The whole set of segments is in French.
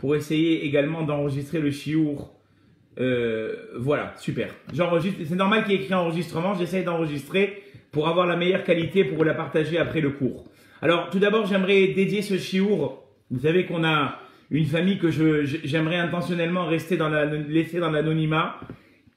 pour essayer également d'enregistrer le chiour. Voilà, super. J'enregistre, c'est normal qu'il y ait écrit enregistrement, j'essaye d'enregistrer pour avoir la meilleure qualité pour la partager après le cours. Alors, tout d'abord, j'aimerais dédier ce chiour. Vous savez qu'on a une famille que j'aimerais intentionnellement laisser dans l'anonymat.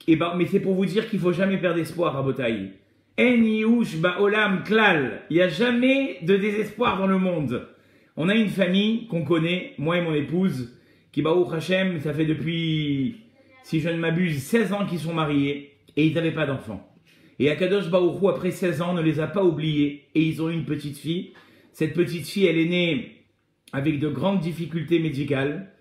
Mais c'est pour vous dire qu'il ne faut jamais perdre espoir à Botaï. En yiush ba'olam klal. Il n'y a jamais de désespoir dans le monde. On a une famille qu'on connaît, moi et mon épouse, qui Baruch Hashem, ça fait depuis, si je ne m'abuse, 16 ans qu'ils sont mariés et ils n'avaient pas d'enfants. Et Akadosh Baruch Hu, après 16 ans, ne les a pas oubliés et ils ont eu une petite fille. Cette petite fille, elle est née avec de grandes difficultés médicales.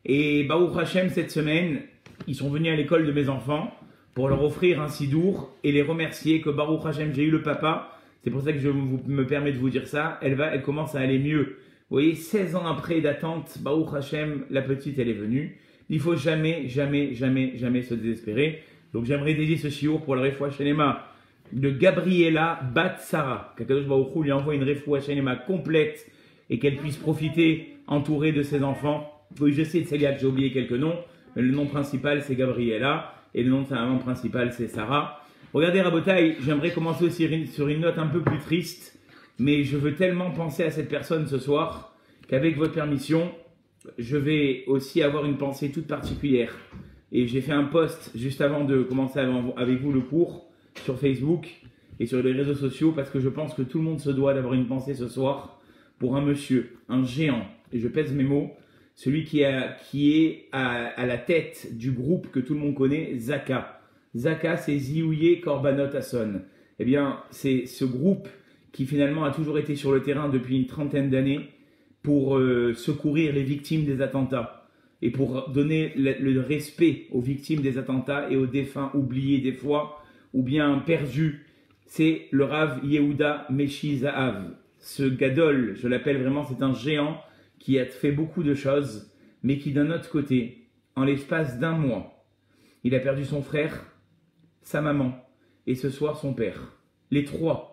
Et Baruch Hashem, cette semaine, ils sont venus à l'école de mes enfants pour leur offrir un sidour et les remercier que Baruch Hashem, j'ai eu le papa. C'est pour ça que je me permets de vous dire ça. Elle commence à aller mieux. Vous voyez, 16 ans après d'attente, Baruch Hashem, la petite, elle est venue. Il faut jamais, jamais, jamais, jamais se désespérer. Donc j'aimerais dédier ce chiour pour la Refoua Shenema de Gabriela Bat Sarah. Qu'Akadosh Baruch Hu lui envoie une Refoua Shenema complète et qu'elle puisse profiter entourée de ses enfants. Oui, je sais de Célia que j'ai oublié quelques noms, mais le nom principal c'est Gabriela et le nom de sa maman principale c'est Sarah. Regardez Rabotaï, j'aimerais commencer aussi sur une note un peu plus triste. Mais je veux tellement penser à cette personne ce soir qu'avec votre permission, je vais aussi avoir une pensée toute particulière. Et j'ai fait un post juste avant de commencer avec vous le cours sur Facebook et sur les réseaux sociaux parce que je pense que tout le monde se doit d'avoir une pensée ce soir pour un monsieur, un géant, et je pèse mes mots, celui qui est à la tête du groupe que tout le monde connaît, Zaka. Zaka, c'est Zihouye Korbanot Asson. Eh bien, c'est ce groupe qui finalement a toujours été sur le terrain depuis une trentaine d'années pour secourir les victimes des attentats et pour donner le respect aux victimes des attentats et aux défunts oubliés des fois ou bien perdus. C'est le Rav Yehuda Meshi Zahav. Ce gadol, je l'appelle vraiment, c'est un géant qui a fait beaucoup de choses, mais qui d'un autre côté, en l'espace d'un mois, il a perdu son frère, sa maman et ce soir son père. Les trois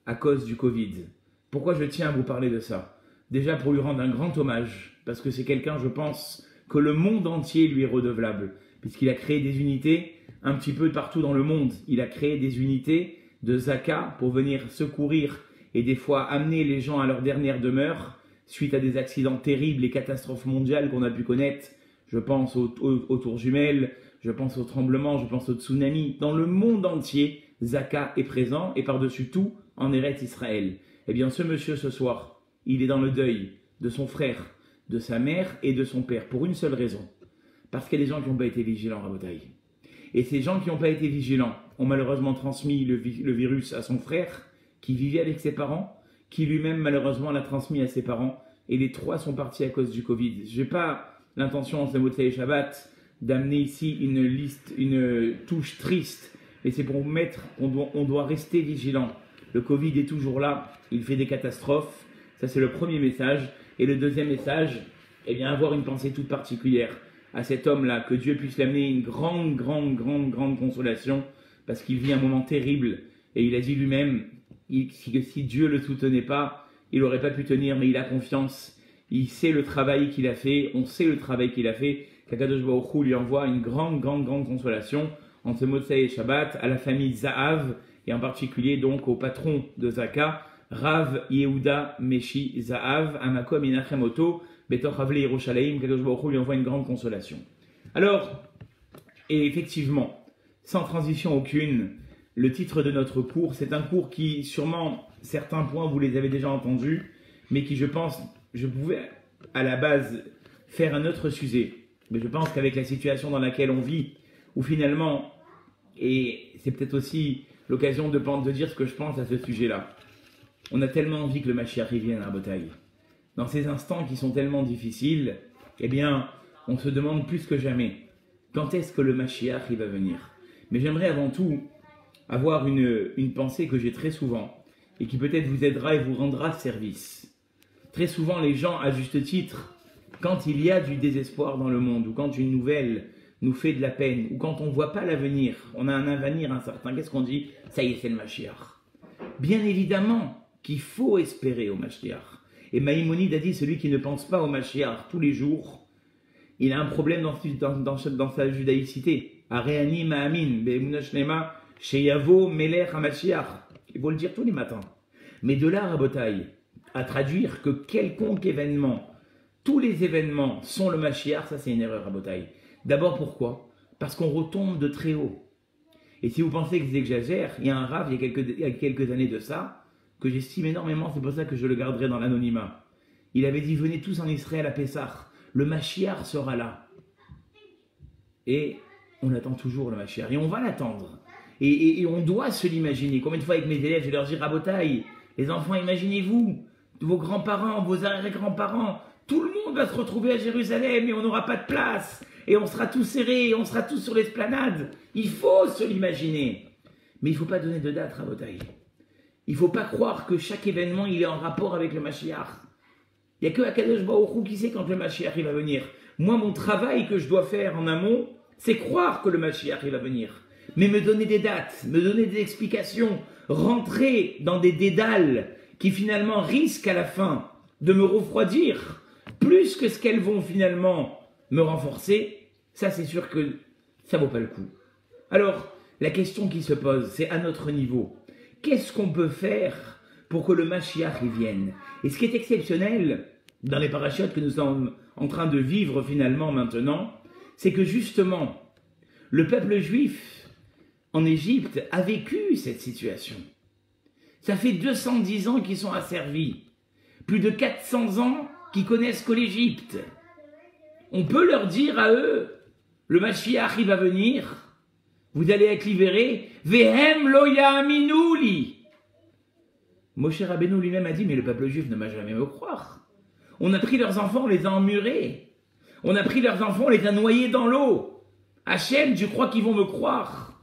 à cause du Covid. Pourquoi je tiens à vous parler de ça? Déjà pour lui rendre un grand hommage, parce que c'est quelqu'un, je pense, que le monde entier lui est redevable, puisqu'il a créé des unités un petit peu partout dans le monde. Il a créé des unités de Zaka pour venir secourir et des fois amener les gens à leur dernière demeure suite à des accidents terribles et catastrophes mondiales qu'on a pu connaître. Je pense aux tours jumelles, je pense aux tremblements, je pense aux tsunamis. Dans le monde entier, Zaka est présent et par-dessus tout, en Eretz Israël. Eh bien, ce monsieur, ce soir, il est dans le deuil de son frère, de sa mère et de son père, pour une seule raison. Parce qu'il y a des gens qui n'ont pas été vigilants, Rabotaï. Et ces gens qui n'ont pas été vigilants ont malheureusement transmis le virus à son frère, qui vivait avec ses parents, qui lui-même, malheureusement, l'a transmis à ses parents. Et les trois sont partis à cause du Covid. Je n'ai pas l'intention, en ce Motsei Shabbat, d'amener ici une touche triste. Mais c'est pour vous mettre, on doit rester vigilant. Le Covid est toujours là, il fait des catastrophes. Ça, c'est le premier message. Et le deuxième message, eh bien, avoir une pensée toute particulière à cet homme-là, que Dieu puisse l'amener une grande, grande, grande, grande consolation, parce qu'il vit un moment terrible. Et il a dit lui-même que si Dieu ne le soutenait pas, il n'aurait pas pu tenir, mais il a confiance. Il sait le travail qu'il a fait, on sait le travail qu'il a fait. Qu'Akadosh Baruch Hu lui envoie une grande, grande, grande consolation en ce Motsei Shabbat à la famille Zahav, et en particulier donc au patron de Zaka, Rav Yehuda Meshi Zahav, Amakom Inachemoto, Betor Havle Yerushalayim, Kadosh Baruch Hu lui envoie une grande consolation. Alors, et effectivement, sans transition aucune, le titre de notre cours, c'est un cours qui, sûrement, certains points vous les avez déjà entendus, mais qui, je pense, je pouvais à la base faire un autre sujet. Mais je pense qu'avec la situation dans laquelle on vit, où finalement, et c'est peut-être aussi l'occasion de dire ce que je pense à ce sujet-là. On a tellement envie que le Mashiach vienne à Rabotaï. Dans ces instants qui sont tellement difficiles, eh bien, on se demande plus que jamais, quand est-ce que le Mashiach va venir? Mais j'aimerais avant tout avoir une pensée que j'ai très souvent, et qui peut-être vous aidera et vous rendra service. Très souvent, les gens, à juste titre, quand il y a du désespoir dans le monde, ou quand une nouvelle nous fait de la peine, ou quand on ne voit pas l'avenir, on a un avenir incertain, qu'est-ce qu'on dit? Ça y est, c'est le Mashiach. Bien évidemment qu'il faut espérer au Mashiach. Et Maïmonide a dit, celui qui ne pense pas au Mashiach tous les jours, il a un problème dans sa judaïcité. Areani ma'amin, be'emuna shlema, sheyavo melech hamashiach. Il faut le dire tous les matins. Mais de là, Rabotai, à traduire que quelconque événement, tous les événements sont le Mashiach, ça c'est une erreur, Rabotai. D'abord pourquoi? Parce qu'on retombe de très haut. Et si vous pensez que j'exagère, il y a un rave il y a quelques années de ça, que j'estime énormément, c'est pour ça que je le garderai dans l'anonymat. Il avait dit, venez tous en Israël à Pessah, le Mashiach sera là. Et on attend toujours le Mashiach, et on va l'attendre. Et on doit se l'imaginer. Combien de fois avec mes élèves, je leur dis, Rabotai, les enfants, imaginez-vous, vos grands-parents, vos arrière-grands-parents, tout le monde va se retrouver à Jérusalem et on n'aura pas de place. Et on sera tous serrés, et on sera tous sur l'esplanade. Il faut se l'imaginer. Mais il ne faut pas donner de date, Rabotai. Il ne faut pas croire que chaque événement, il est en rapport avec le Mashiach. Il n'y a que Akadosh Baruch Hu qui sait quand le Mashiach il va venir. Moi, mon travail que je dois faire en amont, c'est croire que le Mashiach il va venir. Mais me donner des dates, me donner des explications, rentrer dans des dédales qui finalement risquent à la fin de me refroidir, plus que ce qu'elles vont finalement me renforcer, ça c'est sûr que ça vaut pas le coup. Alors, la question qui se pose, c'est à notre niveau, qu'est-ce qu'on peut faire pour que le Mashiach y vienne? Et ce qui est exceptionnel dans les parachutes que nous sommes en train de vivre finalement maintenant, c'est que justement, le peuple juif en Égypte a vécu cette situation. Ça fait 210 ans qu'ils sont asservis, plus de 400 ans qu'ils connaissent que l'Égypte. On peut leur dire à eux, le Mashiach il va venir, vous allez être libérés, Vehem lo ya'aminu li. Moshe Rabbeinu lui-même a dit, mais le peuple juif ne m'a jamais me croire. On a pris leurs enfants, on les a emmurés. On a pris leurs enfants, on les a noyés dans l'eau. Hachem, tu crois qu'ils vont me croire?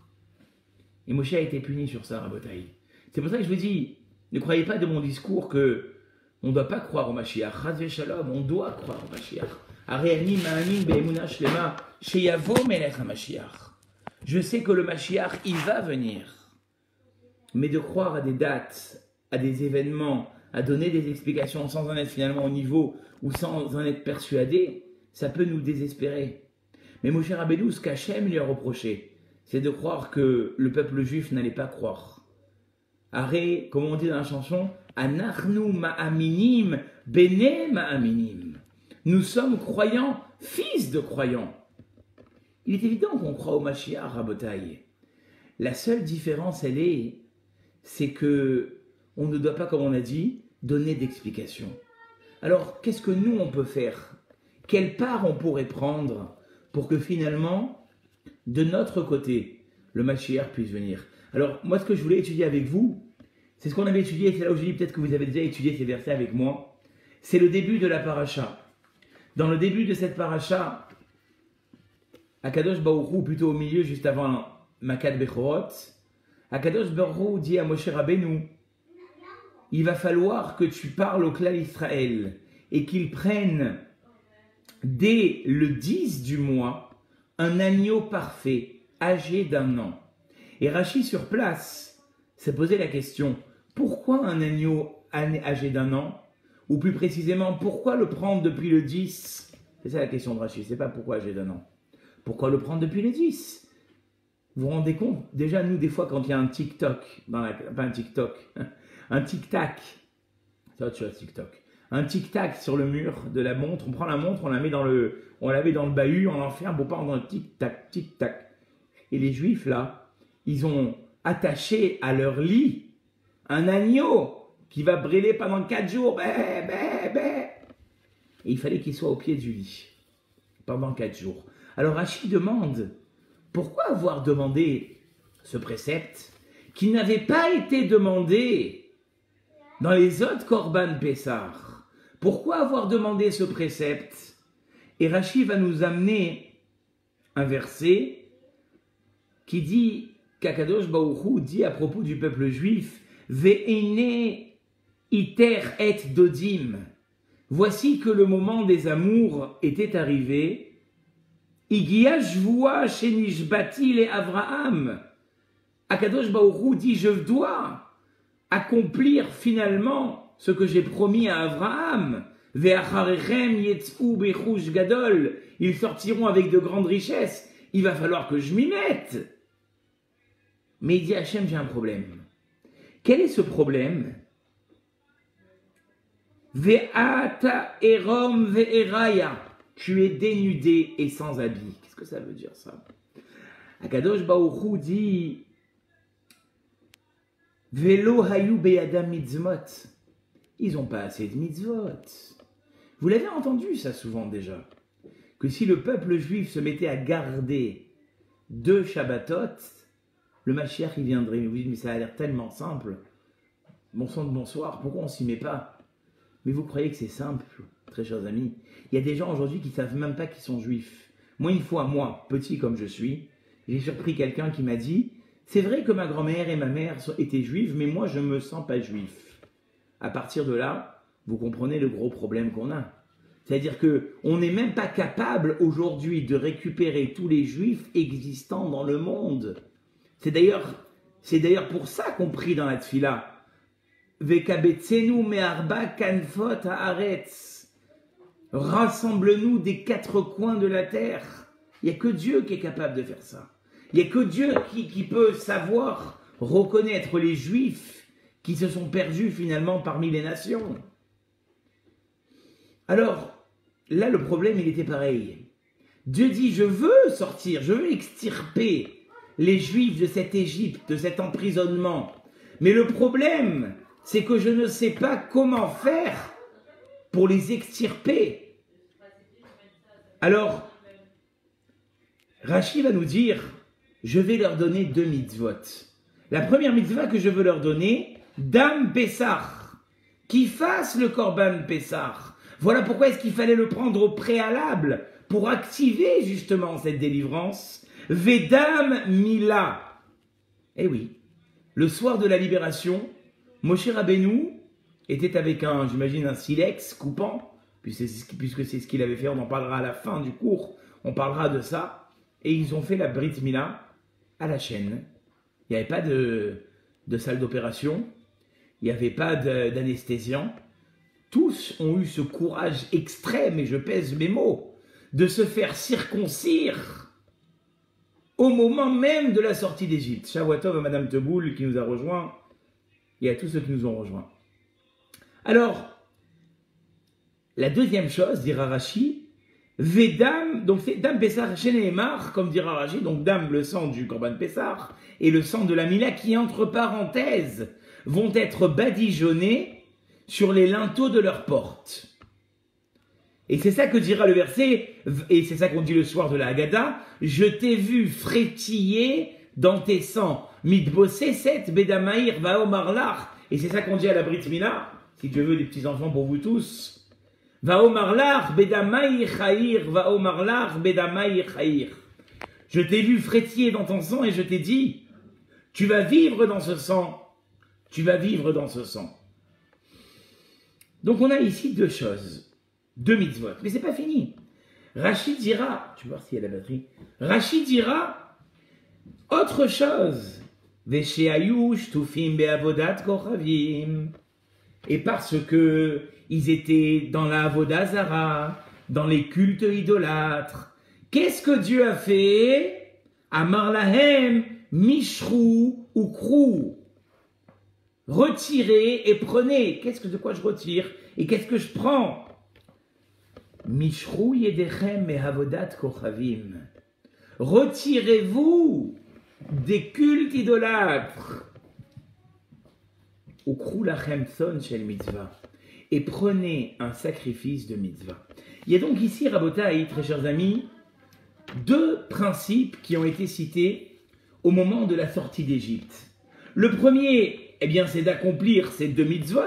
Et Moshe a été puni sur ça, Rabotai. C'est pour ça que je vous dis, ne croyez pas de mon discours que on ne doit pas croire au Mashiach. Chas v'shalom, on doit croire au Mashiach. Areani ma'amin be'emuna shlema, sheyavo melech hamashiach. Je sais que le Mashiach, il va venir. Mais de croire à des dates, à des événements, à donner des explications sans en être finalement au niveau ou sans en être persuadé, ça peut nous désespérer. Mais Moshe Rabbeinu, ce qu'Hachem lui a reproché, c'est de croire que le peuple juif n'allait pas croire. Arrêt, comme on dit dans la chanson, Anachnu ma'aminim, bene ma'aminim. Nous sommes croyants, fils de croyants. Il est évident qu'on croit au Mashiach, Rabotai. La seule différence, c'est que on ne doit pas, comme on a dit, donner d'explications. Alors, qu'est-ce que nous, on peut faire? Quelle part on pourrait prendre pour que finalement, de notre côté, le Mashiach puisse venir? Alors, moi, ce que je voulais étudier avec vous, c'est ce qu'on avait étudié, c'est là où je dis peut-être que vous avez déjà étudié ces versets avec moi, c'est le début de la paracha. Dans le début de cette paracha, Akadosh Baruch Hu, plutôt au milieu, juste avant Makat Bechorot, Akadosh Baruch Hu dit à Moshe Rabbeinu, il va falloir que tu parles au clan Israël et qu'ils prennent dès le 10 du mois un agneau parfait, âgé d'1 an. Et Rashi sur place s'est posé la question, pourquoi un agneau âgé d'1 an? Ou plus précisément, pourquoi le prendre depuis le 10? C'est ça la question de Rashi, c'est pas pourquoi âgé d'1 an. Pourquoi le prendre depuis le 10? Vous vous rendez compte? Déjà, nous, des fois, quand il y a un TikTok, pas un TikTok, un tic-tac, c'est autre chose, TikTok, un tic-tac sur le mur de la montre, on prend la montre, on la met dans le bahut, on l'enferme, on part dans le tic-tac, tic-tac. Et les Juifs, là, ils ont attaché à leur lit un agneau qui va brûler pendant 4 jours. Bé, bé, bé. Et il fallait qu'il soit au pied du lit pendant 4 jours. Alors Rashi demande, pourquoi avoir demandé ce précepte qui n'avait pas été demandé dans les autres Korban Pessah? Pourquoi avoir demandé ce précepte? Et Rashi va nous amener un verset qui dit qu'Akadosh Baruch Hu dit à propos du peuple juif, Ve'ene iter et dodim. Voici que le moment des amours était arrivé. Igia shvua shenishbati le Avraham. Akadosh Baruch Hu dit, je dois accomplir finalement ce que j'ai promis à Avraham. Ve'acharechem yetz'u bechush gadol. Ils sortiront avec de grandes richesses. Il va falloir que je m'y mette. Mais il dit Hachem, j'ai un problème. Quel est ce problème? Ve'ata erom ve'eraya. Tu es dénudé et sans habit. Qu'est-ce que ça veut dire ça? Akadosh Baruch Hu dit Velo hayu beyadam mitzvot. Ils n'ont pas assez de mitzvot. Vous l'avez entendu ça souvent déjà, que si le peuple juif se mettait à garder 2 Shabbatot, le Mashiach il viendrait. Vous dites, mais ça a l'air tellement simple. Bon sang de bonsoir, pourquoi on s'y met pas? Mais vous croyez que c'est simple, très chers amis? Il y a des gens aujourd'hui qui ne savent même pas qu'ils sont juifs. Moi, une fois, moi, petit comme je suis, j'ai surpris quelqu'un qui m'a dit « C'est vrai que ma grand-mère et ma mère étaient juives, mais moi, je ne me sens pas juif. » À partir de là, vous comprenez le gros problème qu'on a. C'est-à-dire qu'on n'est même pas capable aujourd'hui de récupérer tous les juifs existants dans le monde. C'est d'ailleurs pour ça qu'on prie dans la tfila. Vekabetzenu me'arba kanfot haaretz. Rassemble-nous des 4 coins de la terre. Il n'y a que Dieu qui est capable de faire ça. Il n'y a que Dieu qui peut savoir reconnaître les juifs qui se sont perdus finalement parmi les nations. Alors, là le problème il était pareil. Dieu dit je veux sortir, je veux extirper les juifs de cette Égypte, de cet emprisonnement. Mais le problème c'est que je ne sais pas comment faire pour les extirper. Alors, Rashi va nous dire, je vais leur donner 2 mitzvot. La première mitzvah que je veux leur donner, Dam Pessah, qui fasse le Korban Pessah. Voilà pourquoi est-ce qu'il fallait le prendre au préalable, pour activer justement cette délivrance. Vedam Mila. Eh oui, le soir de la libération, Moshe Rabbeinu était avec j'imagine un silex coupant, puisque c'est ce qu'il avait fait, on en parlera à la fin du cours, on parlera de ça. Et ils ont fait la Brit Mila à la chaîne. Il n'y avait pas de salle d'opération, il n'y avait pas d'anesthésiant. Tous ont eu ce courage extrême, et je pèse mes mots, de se faire circoncire au moment même de la sortie d'Égypte. Shavuatov à Madame Teboul qui nous a rejoints, et à tous ceux qui nous ont rejoints. Alors, la deuxième chose, dira Rashi, Vedam, donc c'est Dam Pessah Sheneemar, comme dira Rashi, donc Dam, le sang du Korban Pessah, et le sang de la Mila qui, entre parenthèses, vont être badigeonnés sur les linteaux de leurs portes. Et c'est ça que dira le verset, et c'est ça qu'on dit le soir de la Haggadah, je t'ai vu frétiller dans tes sangs, mitbossé set bedamaïr vaomarlach, et c'est ça qu'on dit à la Brit Mila, si Dieu veut des petits enfants pour vous tous. Vaomarlach bedamaïr chaïr, vaomarlach bedamaïr chaïr. Je t'ai vu frétiller dans ton sang et je t'ai dit, tu vas vivre dans ce sang, tu vas vivre dans ce sang. Donc on a ici 2 choses, 2 mitzvot, mais c'est pas fini. Rashi dira, tu vas voir s'il y a la batterie, Rashi dira autre chose. Vesheayush tufim beavodat kochavim. Et parce que ils étaient dans la avoda zara, dans les cultes idolâtres, qu'est-ce que Dieu a fait? Amar lahem mishrou ou krou. Retirez et prenez. De quoi je retire? Et qu'est-ce que je prends? Mishrou yedechem me'avodat kochavim. Retirez-vous des cultes idolâtres. Ukrou lachem son shel mitzvah. Et prenez un sacrifice de mitzvah. Il y a donc ici, Rabotai, très chers amis, 2 principes qui ont été cités au moment de la sortie d'Égypte. Le premier, eh bien, c'est d'accomplir ces 2 mitzvot,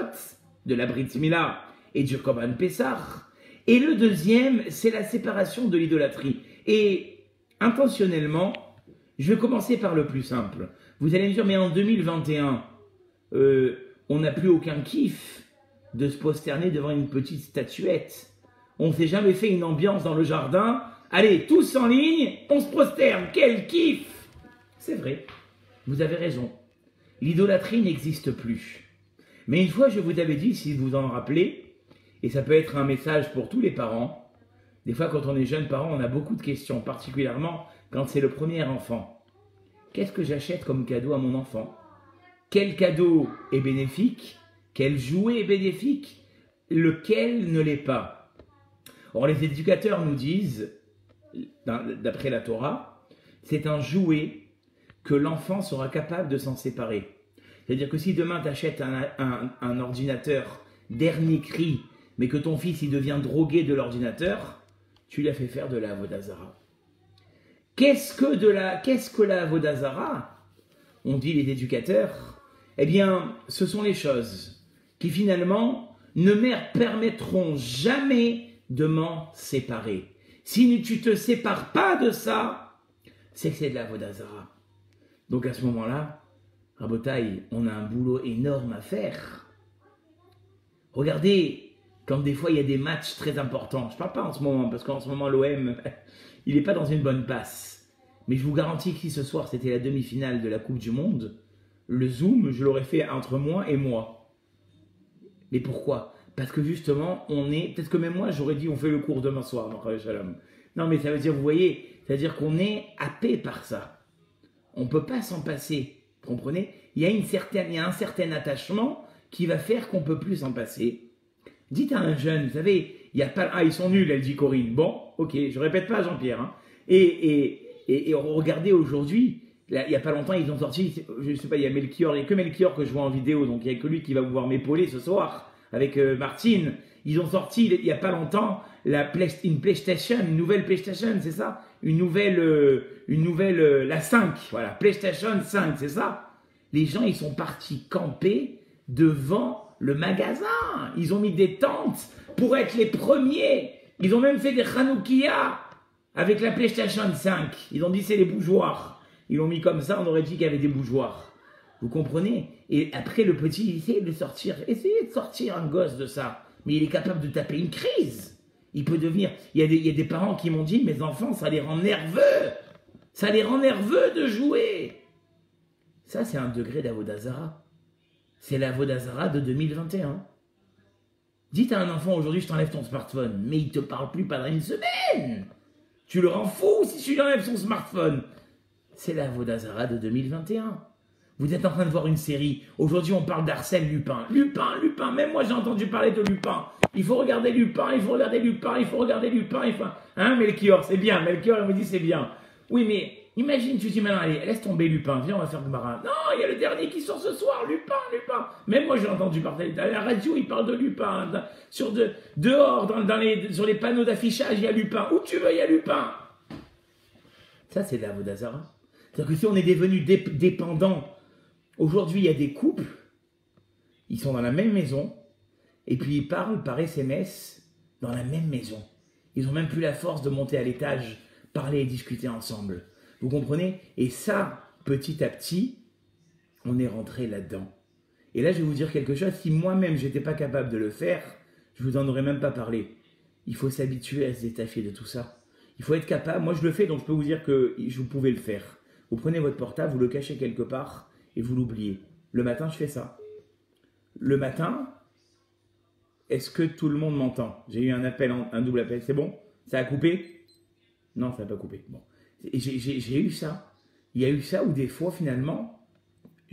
de la Brit Mila et du Korban Pessah. Et le deuxième, c'est la séparation de l'idolâtrie. Et intentionnellement, je vais commencer par le plus simple. Vous allez me dire, mais en 2021, on n'a plus aucun kiff de se prosterner devant une petite statuette. On ne s'est jamais fait une ambiance dans le jardin. Allez, tous en ligne, on se prosterne. Quel kiff! C'est vrai, vous avez raison. L'idolâtrie n'existe plus. Mais une fois, je vous avais dit, si vous en rappelez, et ça peut être un message pour tous les parents. Des fois, quand on est jeune parent, on a beaucoup de questions, particulièrement quand c'est le premier enfant. Qu'est-ce que j'achète comme cadeau à mon enfant? Quel cadeau est bénéfique? Quel jouet est bénéfique? Lequel ne l'est pas? Or, les éducateurs nous disent, d'après la Torah, c'est un jouet que l'enfant sera capable de s'en séparer. C'est-à-dire que si demain tu achètes un ordinateur dernier cri, mais que ton fils il devient drogué de l'ordinateur, tu lui as fait faire de la avoda zara. Qu'est-ce que la avoda zara? On dit les éducateurs. Eh bien, ce sont les choses qui finalement ne me permettront jamais de m'en séparer. Si tu te sépares pas de ça, c'est que c'est de la avoda zara. Donc à ce moment-là, Rabotaï, on a un boulot énorme à faire. Regardez, quand des fois il y a des matchs très importants, je ne parle pas en ce moment, parce qu'en ce moment l'OM, il n'est pas dans une bonne passe. Mais je vous garantis que si ce soir c'était la demi-finale de la Coupe du Monde, le Zoom, je l'aurais fait entre moi et moi. Mais pourquoi? Parce que justement, peut-être que même moi j'aurais dit on fait le cours demain soir, non mais ça veut dire, vous voyez, c'est-à-dire qu'on est happé par ça. On ne peut pas s'en passer, vous comprenez? Il y a un certain attachement qui va faire qu'on ne peut plus s'en passer. Dites à un jeune, vous savez, il y a pas... Ah, ils sont nuls, elle dit Corinne. Bon, ok, je ne répète pas Jean-Pierre. Hein. Et regardez aujourd'hui, il n'y a pas longtemps, ils ont sorti, je ne sais pas, il n'y a que Melchior que je vois en vidéo, donc il n'y a que lui qui va pouvoir m'épauler ce soir, avec Martine. Ils ont sorti, il n'y a pas longtemps, une PlayStation, une nouvelle PlayStation, c'est ça? Une nouvelle, la 5, voilà, PlayStation 5, c'est ça? Les gens, ils sont partis camper devant le magasin. Ils ont mis des tentes pour être les premiers. Ils ont même fait des Hanoukia avec la PlayStation 5. Ils ont dit c'est les bougeoirs. Ils l'ont mis comme ça, on aurait dit qu'il y avait des bougeoirs. Vous comprenez? Et après, le petit, il essaie de sortir un gosse de ça. Mais il est capable de taper une crise. Il peut devenir... Il y a des parents qui m'ont dit, mes enfants, ça les rend nerveux. Ça les rend nerveux de jouer. Ça, c'est un degré d'avoda zara. C'est l'avoda zara de 2021. Dites à un enfant, aujourd'hui, je t'enlève ton smartphone. Mais il ne te parle plus pendant une semaine. Tu le rends fou si tu lui enlèves son smartphone. C'est l'avoda zara de 2021. Vous êtes en train de voir une série. Aujourd'hui, on parle d'Arsène Lupin. Lupin. Même moi, j'ai entendu parler de Lupin. Il faut regarder Lupin. Hein, Melchior, c'est bien. Melchior, il me dit c'est bien. Oui, mais imagine, tu dis maintenant, allez, laisse tomber Lupin. Viens, on va faire Gemara. Non, il y a le dernier qui sort ce soir. Lupin. Même moi, j'ai entendu parler. À la radio, il parle de Lupin. Dehors, sur les panneaux d'affichage, il y a Lupin. Où tu veux, il y a Lupin. Ça, c'est de la avoda zara. C'est-à-dire que si on est devenu dépendant. Aujourd'hui, il y a des couples, ils sont dans la même maison, et puis ils parlent par SMS dans la même maison. Ils n'ont même plus la force de monter à l'étage, parler et discuter ensemble. Vous comprenez? Et ça, petit à petit, on est rentré là-dedans. Et là, je vais vous dire quelque chose, si moi-même, je n'étais pas capable de le faire, je ne vous en aurais même pas parlé. Il faut s'habituer à se détacher de tout ça. Il faut être capable, moi je le fais, donc je peux vous dire que vous pouvez le faire. Vous prenez votre portable, vous le cachez quelque part, et vous l'oubliez. Le matin, je fais ça. Le matin, est-ce que tout le monde m'entend? J'ai eu un appel, un double appel. C'est bon? Ça a coupé? Non, ça n'a pas coupé. Bon. J'ai eu ça. Il y a eu ça où des fois, finalement,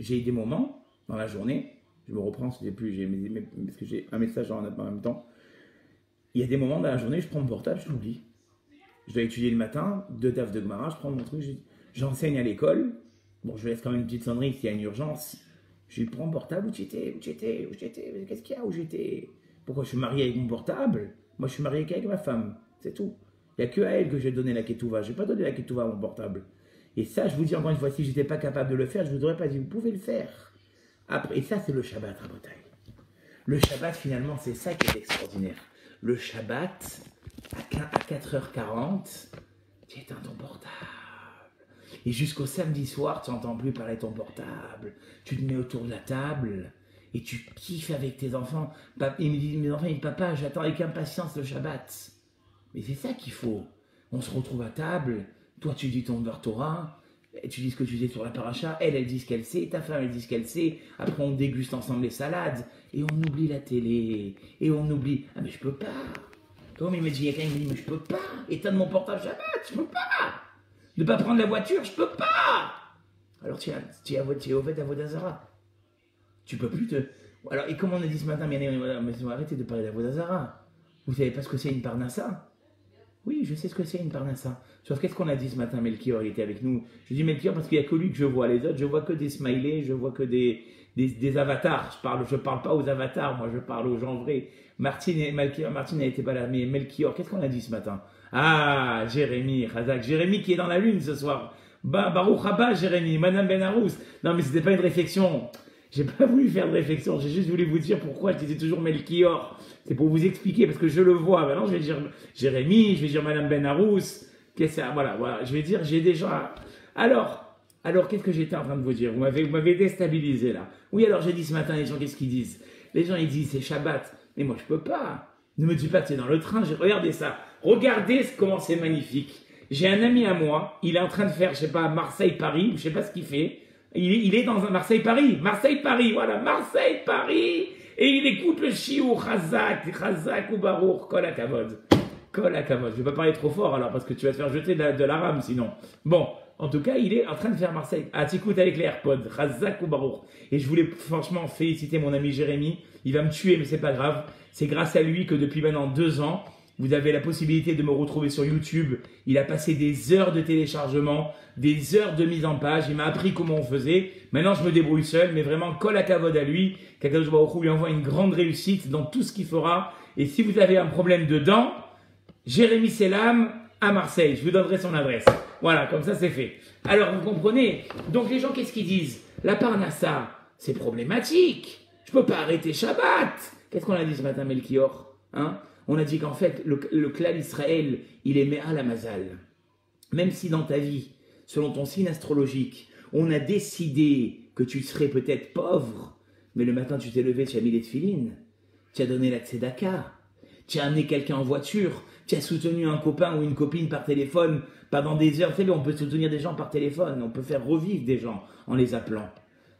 j'ai eu des moments dans la journée, je me reprends, parce que j'ai un message en même temps. Il y a des moments dans la journée, je prends mon portable, je l'oublie. Je dois étudier le matin, 2 tafs de Gemara, je prends mon truc, j'enseigne à l'école. Bon, je laisse quand même une petite sonnerie s'il y a une urgence. Je lui prends mon portable, où tu étais? Qu'est-ce qu'il y a? Où j'étais? Pourquoi je suis marié avec mon portable? Moi, je suis marié qu'avec ma femme. C'est tout. Il n'y a que à elle que j'ai donné la ketouva. Je n'ai pas donné la ketouva à mon portable. Et ça, je vous dis encore une fois, si je n'étais pas capable de le faire, je ne vous aurais pas dit, vous pouvez le faire. Après, et ça, c'est le Shabbat, Rabotaï. Le Shabbat, finalement, c'est ça qui est extraordinaire. Le Shabbat, à 4h40, tu éteins ton portable. Et jusqu'au samedi soir, tu n'entends plus parler de ton portable. Tu te mets autour de la table et tu kiffes avec tes enfants. Et mes enfants ils disent, papa, j'attends avec impatience le Shabbat. Mais c'est ça qu'il faut. On se retrouve à table. Toi, tu dis ton Dvar Torah. Et tu dis ce que tu sais sur la paracha, elle dit ce qu'elle sait, ta femme, elle dit ce qu'elle sait. Après, on déguste ensemble les salades. Et on oublie la télé. Et on oublie, ah mais je peux pas. Comme il me dit, il y a quelqu'un qui me dit, mais je peux pas. Éteindre mon portable Shabbat, je peux pas. Ne pas prendre la voiture, je peux pas. Alors tu es au fait à Vodazara. Tu peux plus te... Alors, et comme on a dit ce matin, mais arrêtez de parler d'Avodazara. Vous savez pas ce que c'est une parnassa? Oui, je sais ce que c'est une parnassa. Sauf qu'est-ce qu'on a dit ce matin, Melchior, il était avec nous. Je dis Melchior parce qu'il n'y a que lui que je vois. Les autres, je vois que des smileys, je vois que des avatars. Je parle pas aux avatars, moi je parle aux gens vrais. Martine n'était pas là, mais Melchior, qu'est-ce qu'on a dit ce matin? Ah, Jérémy, Razak. Jérémy qui est dans la lune ce soir. Baruch Haba, Jérémy, Madame Benarous. Non, mais c'était pas une réflexion. J'ai pas voulu faire de réflexion, j'ai juste voulu vous dire pourquoi je disais toujours Melchior. C'est pour vous expliquer, parce que je le vois. Maintenant, je vais dire Jérémy, je vais dire Madame Benarous. Voilà, je vais dire, j'ai déjà... Alors, qu'est-ce que j'étais en train de vous dire? Vous m'avez déstabilisé, là. Oui, alors, j'ai dit ce matin, les gens, qu'est-ce qu'ils disent? Les gens, ils disent, c'est Shabbat. Mais moi, je peux pas. Ne me dis pas que c'est dans le train, regardez ça. Regardez comment c'est magnifique. J'ai un ami à moi, il est en train de faire, je sais pas, Marseille-Paris, je sais pas ce qu'il fait. Il est dans un Marseille-Paris, voilà, Marseille-Paris, et il écoute le shiur, Chazak ou Baruch, Kol HaKavod. Kol HaKavod. Je vais pas parler trop fort alors, parce que tu vas te faire jeter de la rame sinon. Bon, en tout cas, il est en train de faire Marseille. Ah, t'écoutes avec les AirPods, Chazak ou Baruch. Et je voulais franchement féliciter mon ami Jérémy. Il va me tuer, mais c'est pas grave. C'est grâce à lui que depuis maintenant 2 ans, vous avez la possibilité de me retrouver sur YouTube. Il a passé des heures de téléchargement, des heures de mise en page. Il m'a appris comment on faisait. Maintenant, je me débrouille seul, mais vraiment, Kol HaKavod à lui. Qu'Akadosh Baruch Hu lui envoie une grande réussite dans tout ce qu'il fera. Et si vous avez un problème de dents, Jérémy Selam à Marseille. Je vous donnerai son adresse. Voilà, comme ça, c'est fait. Alors, vous comprenez? Donc, les gens, qu'est-ce qu'ils disent? La parnassa, c'est problématique. Je peux pas arrêter Shabbat. Qu'est-ce qu'on a dit ce matin, Melchior? Hein? On a dit qu'en fait, le clan Israël, il est Me'al HaMazal. Même si dans ta vie, selon ton signe astrologique, on a décidé que tu serais peut-être pauvre, mais le matin tu t'es levé, tu as mis les tefilines, tu as donné la tzedaka, tu as amené quelqu'un en voiture, tu as soutenu un copain ou une copine par téléphone pendant des heures. Vous savez, on peut soutenir des gens par téléphone, on peut faire revivre des gens en les appelant.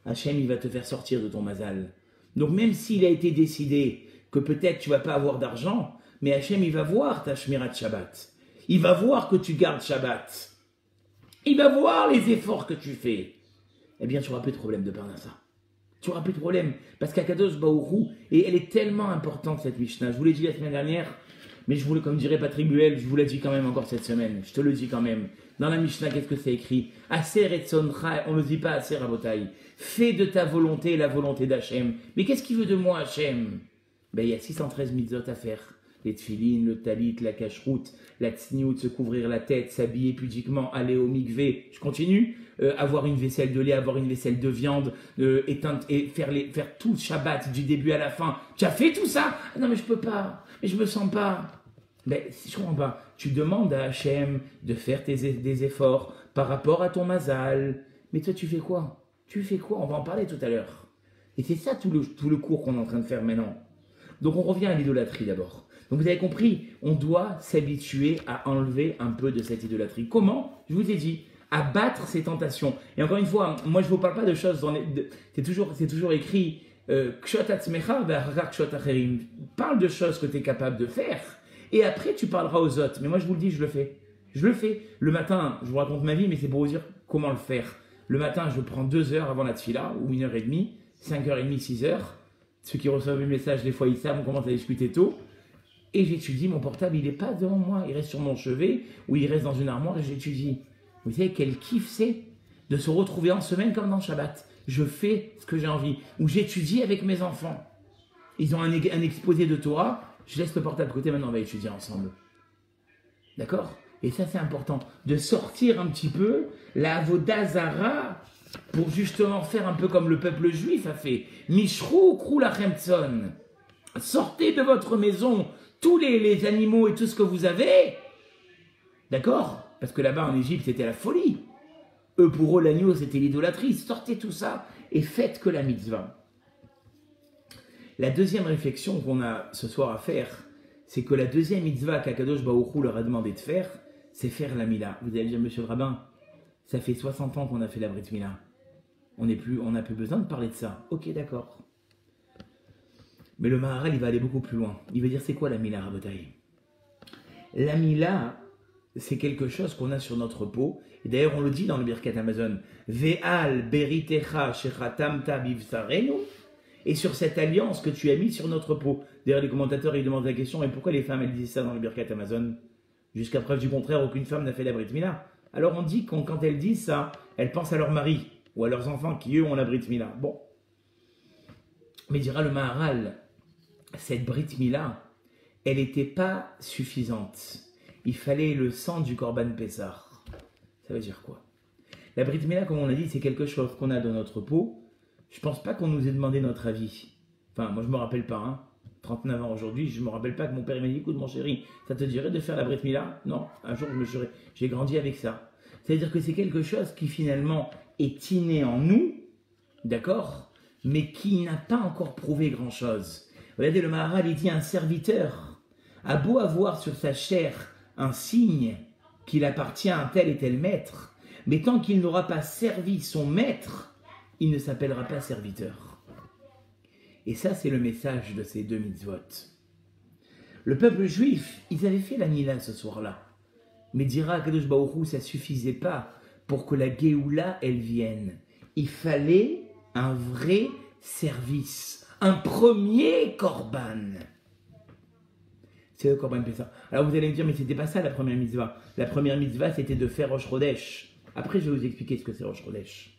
Hachem, il va te faire sortir de ton mazal. Donc même s'il a été décidé que peut-être tu vas pas avoir d'argent, mais Hachem, il va voir ta Shmirat Shabbat. Il va voir que tu gardes Shabbat. Il va voir les efforts que tu fais. Eh bien, tu n'auras plus de problème de parnassa. Tu n'auras plus de problème. Parce qu'Akadosh Baruch Hu, et elle est tellement importante, cette Mishnah. Je vous l'ai dit la semaine dernière, mais je vous le, comme dirait Patrick Buell, je vous l'ai dit quand même encore cette semaine. Je te le dis quand même. Dans la Mishnah, qu'est-ce que c'est écrit? Aser et tzoncha, on ne le dit pas Aser Rabotai. Fais de ta volonté la volonté d'Hachem. Mais qu'est-ce qu'il veut de moi, Hachem? Ben, il y a 613 mitzvot à faire. Les tfilines, le talit, la cacheroute, la tsniout, se couvrir la tête, s'habiller pudiquement, aller au mikvé. Je continue. Avoir une vaisselle de lait, avoir une vaisselle de viande, éteindre et faire tout le Shabbat du début à la fin. Tu as fait tout ça? Ah non, mais je peux pas. Mais je me sens pas. Mais si je comprends pas, tu demandes à Hachem de faire des efforts par rapport à ton mazal. Mais toi, tu fais quoi? Tu fais quoi? On va en parler tout à l'heure. Et c'est ça tout le cours qu'on est en train de faire maintenant. Donc on revient à l'idolâtrie d'abord. Donc vous avez compris, on doit s'habituer à enlever un peu de cette idolâtrie. Comment? Je vous ai dit, à battre ses tentations. Et encore une fois, moi je ne vous parle pas de choses, c'est toujours écrit, parle de choses que tu es capable de faire, et après tu parleras aux autres. Mais moi je vous le dis, je le fais. Je le fais. Le matin, je vous raconte ma vie, mais c'est pour vous dire comment le faire. Le matin, je prends 2 heures avant la tfila, ou 1h30, 5h30, 6h. Ceux qui reçoivent mes messages, des fois ils savent, on commence à discuter tôt. Et j'étudie, mon portable, il n'est pas devant moi, il reste sur mon chevet, ou il reste dans une armoire et j'étudie. Vous savez quel kiff c'est de se retrouver en semaine comme dans Shabbat. Je fais ce que j'ai envie, ou j'étudie avec mes enfants. Ils ont un exposé de Torah, je laisse le portable de côté, maintenant on va étudier ensemble. D'accord? Et ça c'est important, de sortir un petit peu la Avodah Zara pour justement faire un peu comme le peuple juif a fait. Mishrou krou lachem tzon. Sortez de votre maison tous les animaux et tout ce que vous avez. D'accord? Parce que là-bas en Égypte c'était la folie. Eux pour eux l'agneau c'était l'idolâtrie. Sortez tout ça et faites que la mitzvah. La deuxième réflexion qu'on a ce soir à faire, c'est que la deuxième mitzvah qu'Akadosh Baruch Hu leur a demandé de faire, c'est faire la mila. Vous allez dire, monsieur le rabbin, Ça fait 60 ans qu'on a fait la Brit Mila. On n'a plus besoin de parler de ça. Ok, d'accord. Mais le Maharal, il va aller beaucoup plus loin. Il va dire, c'est quoi la Mila, Rabotai? La Mila, c'est quelque chose qu'on a sur notre peau. Et d'ailleurs, on le dit dans le Birkat Amazon. Ve'al beritecha shechatamta bivsarenu. Et sur cette alliance que tu as mise sur notre peau. D'ailleurs, les commentateurs, ils demandent la question, et pourquoi les femmes, elles disent ça dans le Birkat Amazon? Jusqu'à preuve du contraire, aucune femme n'a fait la Brit Mila. Alors on dit que quand elles disent ça, elles pensent à leur mari ou à leurs enfants qui, eux, ont la Brit Mila. Bon. Mais dira le Maharal, cette Brit Mila, elle n'était pas suffisante. Il fallait le sang du Korban Pessar. Ça veut dire quoi? La Brit Mila, comme on l'a dit, c'est quelque chose qu'on a dans notre peau. Je ne pense pas qu'on nous ait demandé notre avis. Enfin, moi je ne me rappelle pas, hein. 39 ans aujourd'hui, je ne me rappelle pas que mon père m'a dit, écoute mon chéri, ça te dirait de faire la Brit Mila? Non, un jour j'ai grandi avec ça. C'est-à-dire que c'est quelque chose qui finalement est inné en nous, d'accord, mais qui n'a pas encore prouvé grand-chose. Regardez, le Maharal, il dit, un serviteur a beau avoir sur sa chair un signe qu'il appartient à un tel et tel maître, mais tant qu'il n'aura pas servi son maître, il ne s'appellera pas serviteur. Et ça, c'est le message de ces deux mitzvot. Le peuple juif, ils avaient fait la Mila ce soir-là. Mais dira Kadosh Baruch Hu, ça ne suffisait pas pour que la Géoula, elle vienne. Il fallait un vrai service, un premier korban. C'est le korban Pessah. Alors vous allez me dire, mais c'était pas ça la première mitzvah. La première mitzvah, c'était de faire Rosh Chodesh. Après, je vais vous expliquer ce que c'est Rosh Chodesh.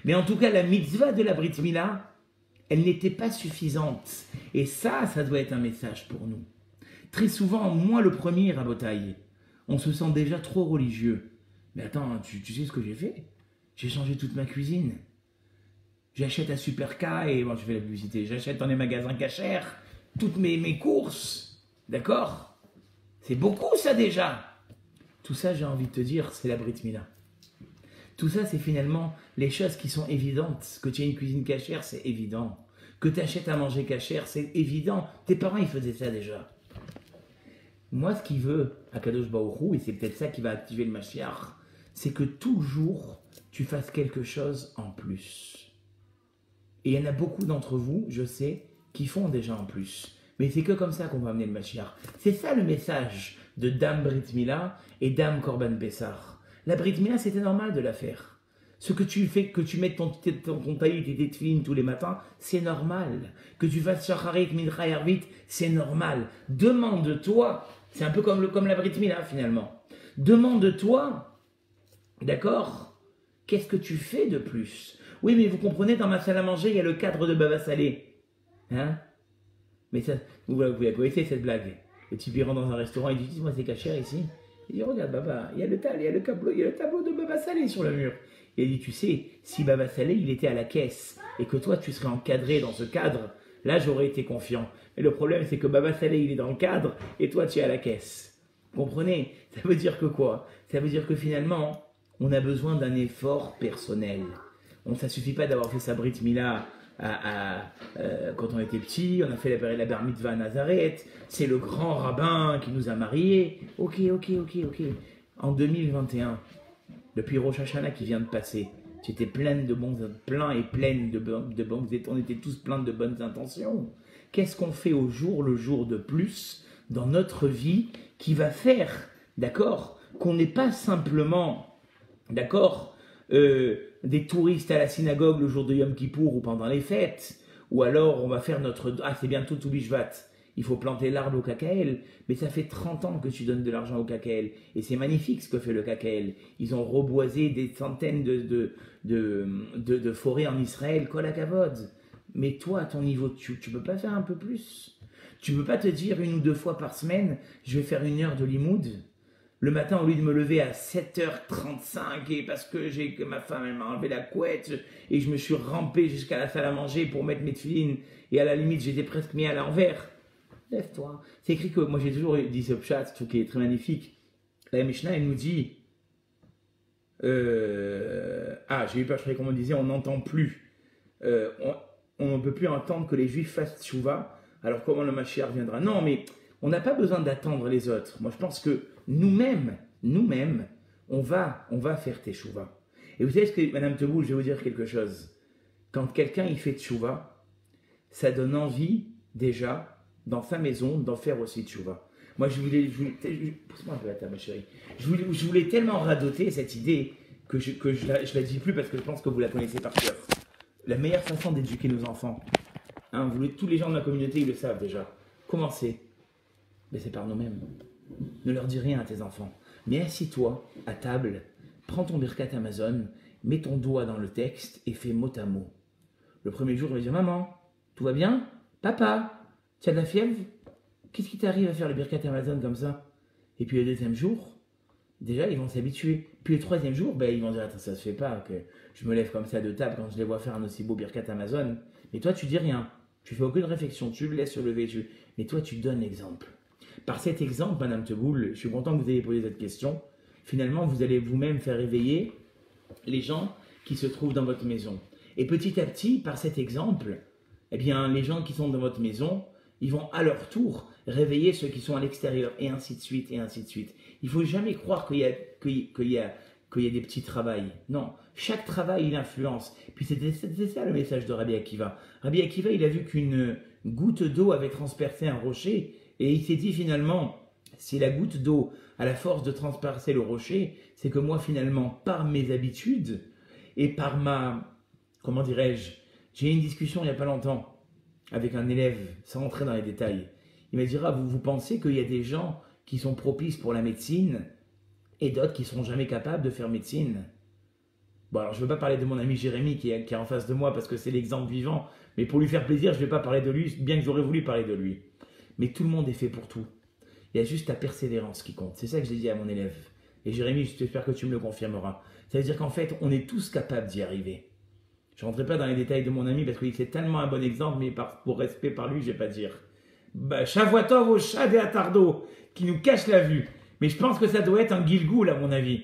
Mais en tout cas, la mitzvah de la Brit Mila, elle n'était pas suffisante. Et ça doit être un message pour nous. Très souvent, moi le premier, Rabotai, on se sent déjà trop religieux. Mais attends, tu sais ce que j'ai fait? J'ai changé toute ma cuisine. J'achète à Super K et bon, je fais la publicité. J'achète dans les magasins cachers toutes mes courses. D'accord? C'est beaucoup ça déjà. Tout ça, j'ai envie de te dire, c'est la Brit Mila. Tout ça, c'est finalement les choses qui sont évidentes. Que tu aies une cuisine cachère, c'est évident. Que tu achètes à manger cachère, c'est évident. Tes parents, ils faisaient ça déjà. Moi, ce qu'il veut, Akadosh Baruch Hu, et c'est peut-être ça qui va activer le Mashiach, c'est que toujours, tu fasses quelque chose en plus. Et il y en a beaucoup d'entre vous, je sais, qui font déjà en plus. Mais c'est que comme ça qu'on va amener le Mashiach. C'est ça le message de Dame Brit Mila et Dame Korban Pessar. La Brit Mila, c'était normal de la faire. Ce que tu fais, que tu mettes ton taillis et tes tefilines tous les matins, c'est normal. Que tu fasses Shacharit, Mincha et Arvit, c'est normal. Demande-toi, c'est un peu comme la Brit Mila finalement. Demande-toi, d'accord, qu'est-ce que tu fais de plus? Oui, mais vous comprenez, dans ma salle à manger, il y a le cadre de baba salé. Hein? Mais ça, vous la connaissez cette blague. Le type il rentre dans un restaurant, il dit, dis-moi c'est cachère ici. Il dit, regarde Baba, il y a le tableau de Baba Salé sur le mur. Il dit, tu sais, si Baba Salé, il était à la caisse, et que toi, tu serais encadré dans ce cadre, là, j'aurais été confiant. Mais le problème, c'est que Baba Salé, il est dans le cadre, et toi, tu es à la caisse. Comprenez? Ça veut dire que quoi? Ça veut dire que finalement, on a besoin d'un effort personnel. Ça ne suffit pas d'avoir fait sa Brit Mila quand on était petit, on a fait la bar mitzvah à Nazareth, c'est le grand rabbin qui nous a mariés. Ok. En 2021, depuis Rosh Hashanah qui vient de passer, tu étais plein et pleine de bonnes, on était tous pleins de bonnes intentions. Qu'est-ce qu'on fait au jour le jour de plus dans notre vie qui va faire, d'accord, qu'on n'est pas simplement, d'accord, des touristes à la synagogue le jour de Yom Kippour ou pendant les fêtes, ou alors on va faire c'est bientôt Tou Bishvat, il faut planter l'arbre au KKL, mais ça fait 30 ans que tu donnes de l'argent au KKL, et c'est magnifique ce que fait le KKL. Ils ont reboisé des centaines de forêts en Israël, kol hakavod. Mais toi, à ton niveau, tu peux pas faire un peu plus? Tu peux pas te dire 1 ou 2 fois par semaine, je vais faire 1 heure de limoud? Le matin, au lieu de me lever à 7h35 et parce que ma femme elle m'a enlevé la couette et je me suis rampé jusqu'à la salle à manger pour mettre mes tefilines et à la limite j'étais presque mis à l'envers. Lève-toi. C'est écrit que moi j'ai toujours dit ce pshat, ce truc qui est très magnifique. La Mishnah elle nous dit j'ai eu peur, je croyais qu'on disait on n'entend plus. On ne peut plus entendre que les Juifs fassent tchouva. Alors comment le Mashiach viendra? Non, mais on n'a pas besoin d'attendre les autres. Moi je pense que nous-mêmes, on va faire teshuva. Et vous savez ce que, Madame Teboul, je vais vous dire quelque chose. Quand quelqu'un il fait tchouva, ça donne envie déjà dans sa maison d'en faire aussi tchouva. Moi pousse-moi un peu la table, ma chérie. Je voulais tellement radoter cette idée que je la dis plus parce que je pense que vous la connaissez par cœur. La meilleure façon d'éduquer nos enfants, hein, tous les gens de la communauté ils le savent déjà. Commencez, mais c'est par nous-mêmes. Ne leur dis rien à tes enfants. Mais assis-toi à table, prends ton Birkat Amazon, mets ton doigt dans le texte et fais mot à mot. Le premier jour, il va dire maman, tout va bien? Papa, tu as de la fièvre? Qu'est-ce qui t'arrive à faire le Birkat Amazon comme ça? Et puis le deuxième jour, déjà ils vont s'habituer. Puis le troisième jour, ben, ils vont dire attends, ça se fait pas que je me lève comme ça de table quand je les vois faire un aussi beau Birkat Amazon. Mais toi, tu dis rien. Tu fais aucune réflexion, tu le laisses se lever. Mais toi, tu donnes l'exemple. Par cet exemple, Madame Teboul, je suis content que vous ayez posé cette question. Finalement, vous allez vous-même faire éveiller les gens qui se trouvent dans votre maison. Et petit à petit, par cet exemple, eh bien, les gens qui sont dans votre maison, ils vont à leur tour réveiller ceux qui sont à l'extérieur, et ainsi de suite, et ainsi de suite. Il ne faut jamais croire qu'il y a des petits travails. Non, chaque travail, il influence. Puis c'était ça le message de Rabbi Akiva. Rabbi Akiva, il a vu qu'une goutte d'eau avait transpercé un rocher, et il s'est dit finalement, si la goutte d'eau a la force de transpercer le rocher, c'est que moi finalement, par mes habitudes, et par comment dirais-je, j'ai eu une discussion il n'y a pas longtemps avec un élève, sans rentrer dans les détails. Il m'a dit, vous pensez qu'il y a des gens qui sont propices pour la médecine et d'autres qui ne seront jamais capables de faire médecine? Bon, alors je ne veux pas parler de mon ami Jérémy qui est en face de moi parce que c'est l'exemple vivant, mais pour lui faire plaisir, je ne vais pas parler de lui, bien que j'aurais voulu parler de lui. Mais tout le monde est fait pour tout. Il y a juste ta persévérance qui compte. C'est ça que j'ai dit à mon élève. Et Jérémy, j'espère que tu me le confirmeras. Ça veut dire qu'en fait, on est tous capables d'y arriver. Je ne rentrerai pas dans les détails de mon ami parce que c'est tellement un bon exemple, mais pour respect par lui, je ne vais pas dire. Shavuatov au chat et Attardo, qui nous cache la vue. Mais je pense que ça doit être un Gilgoul, à mon avis.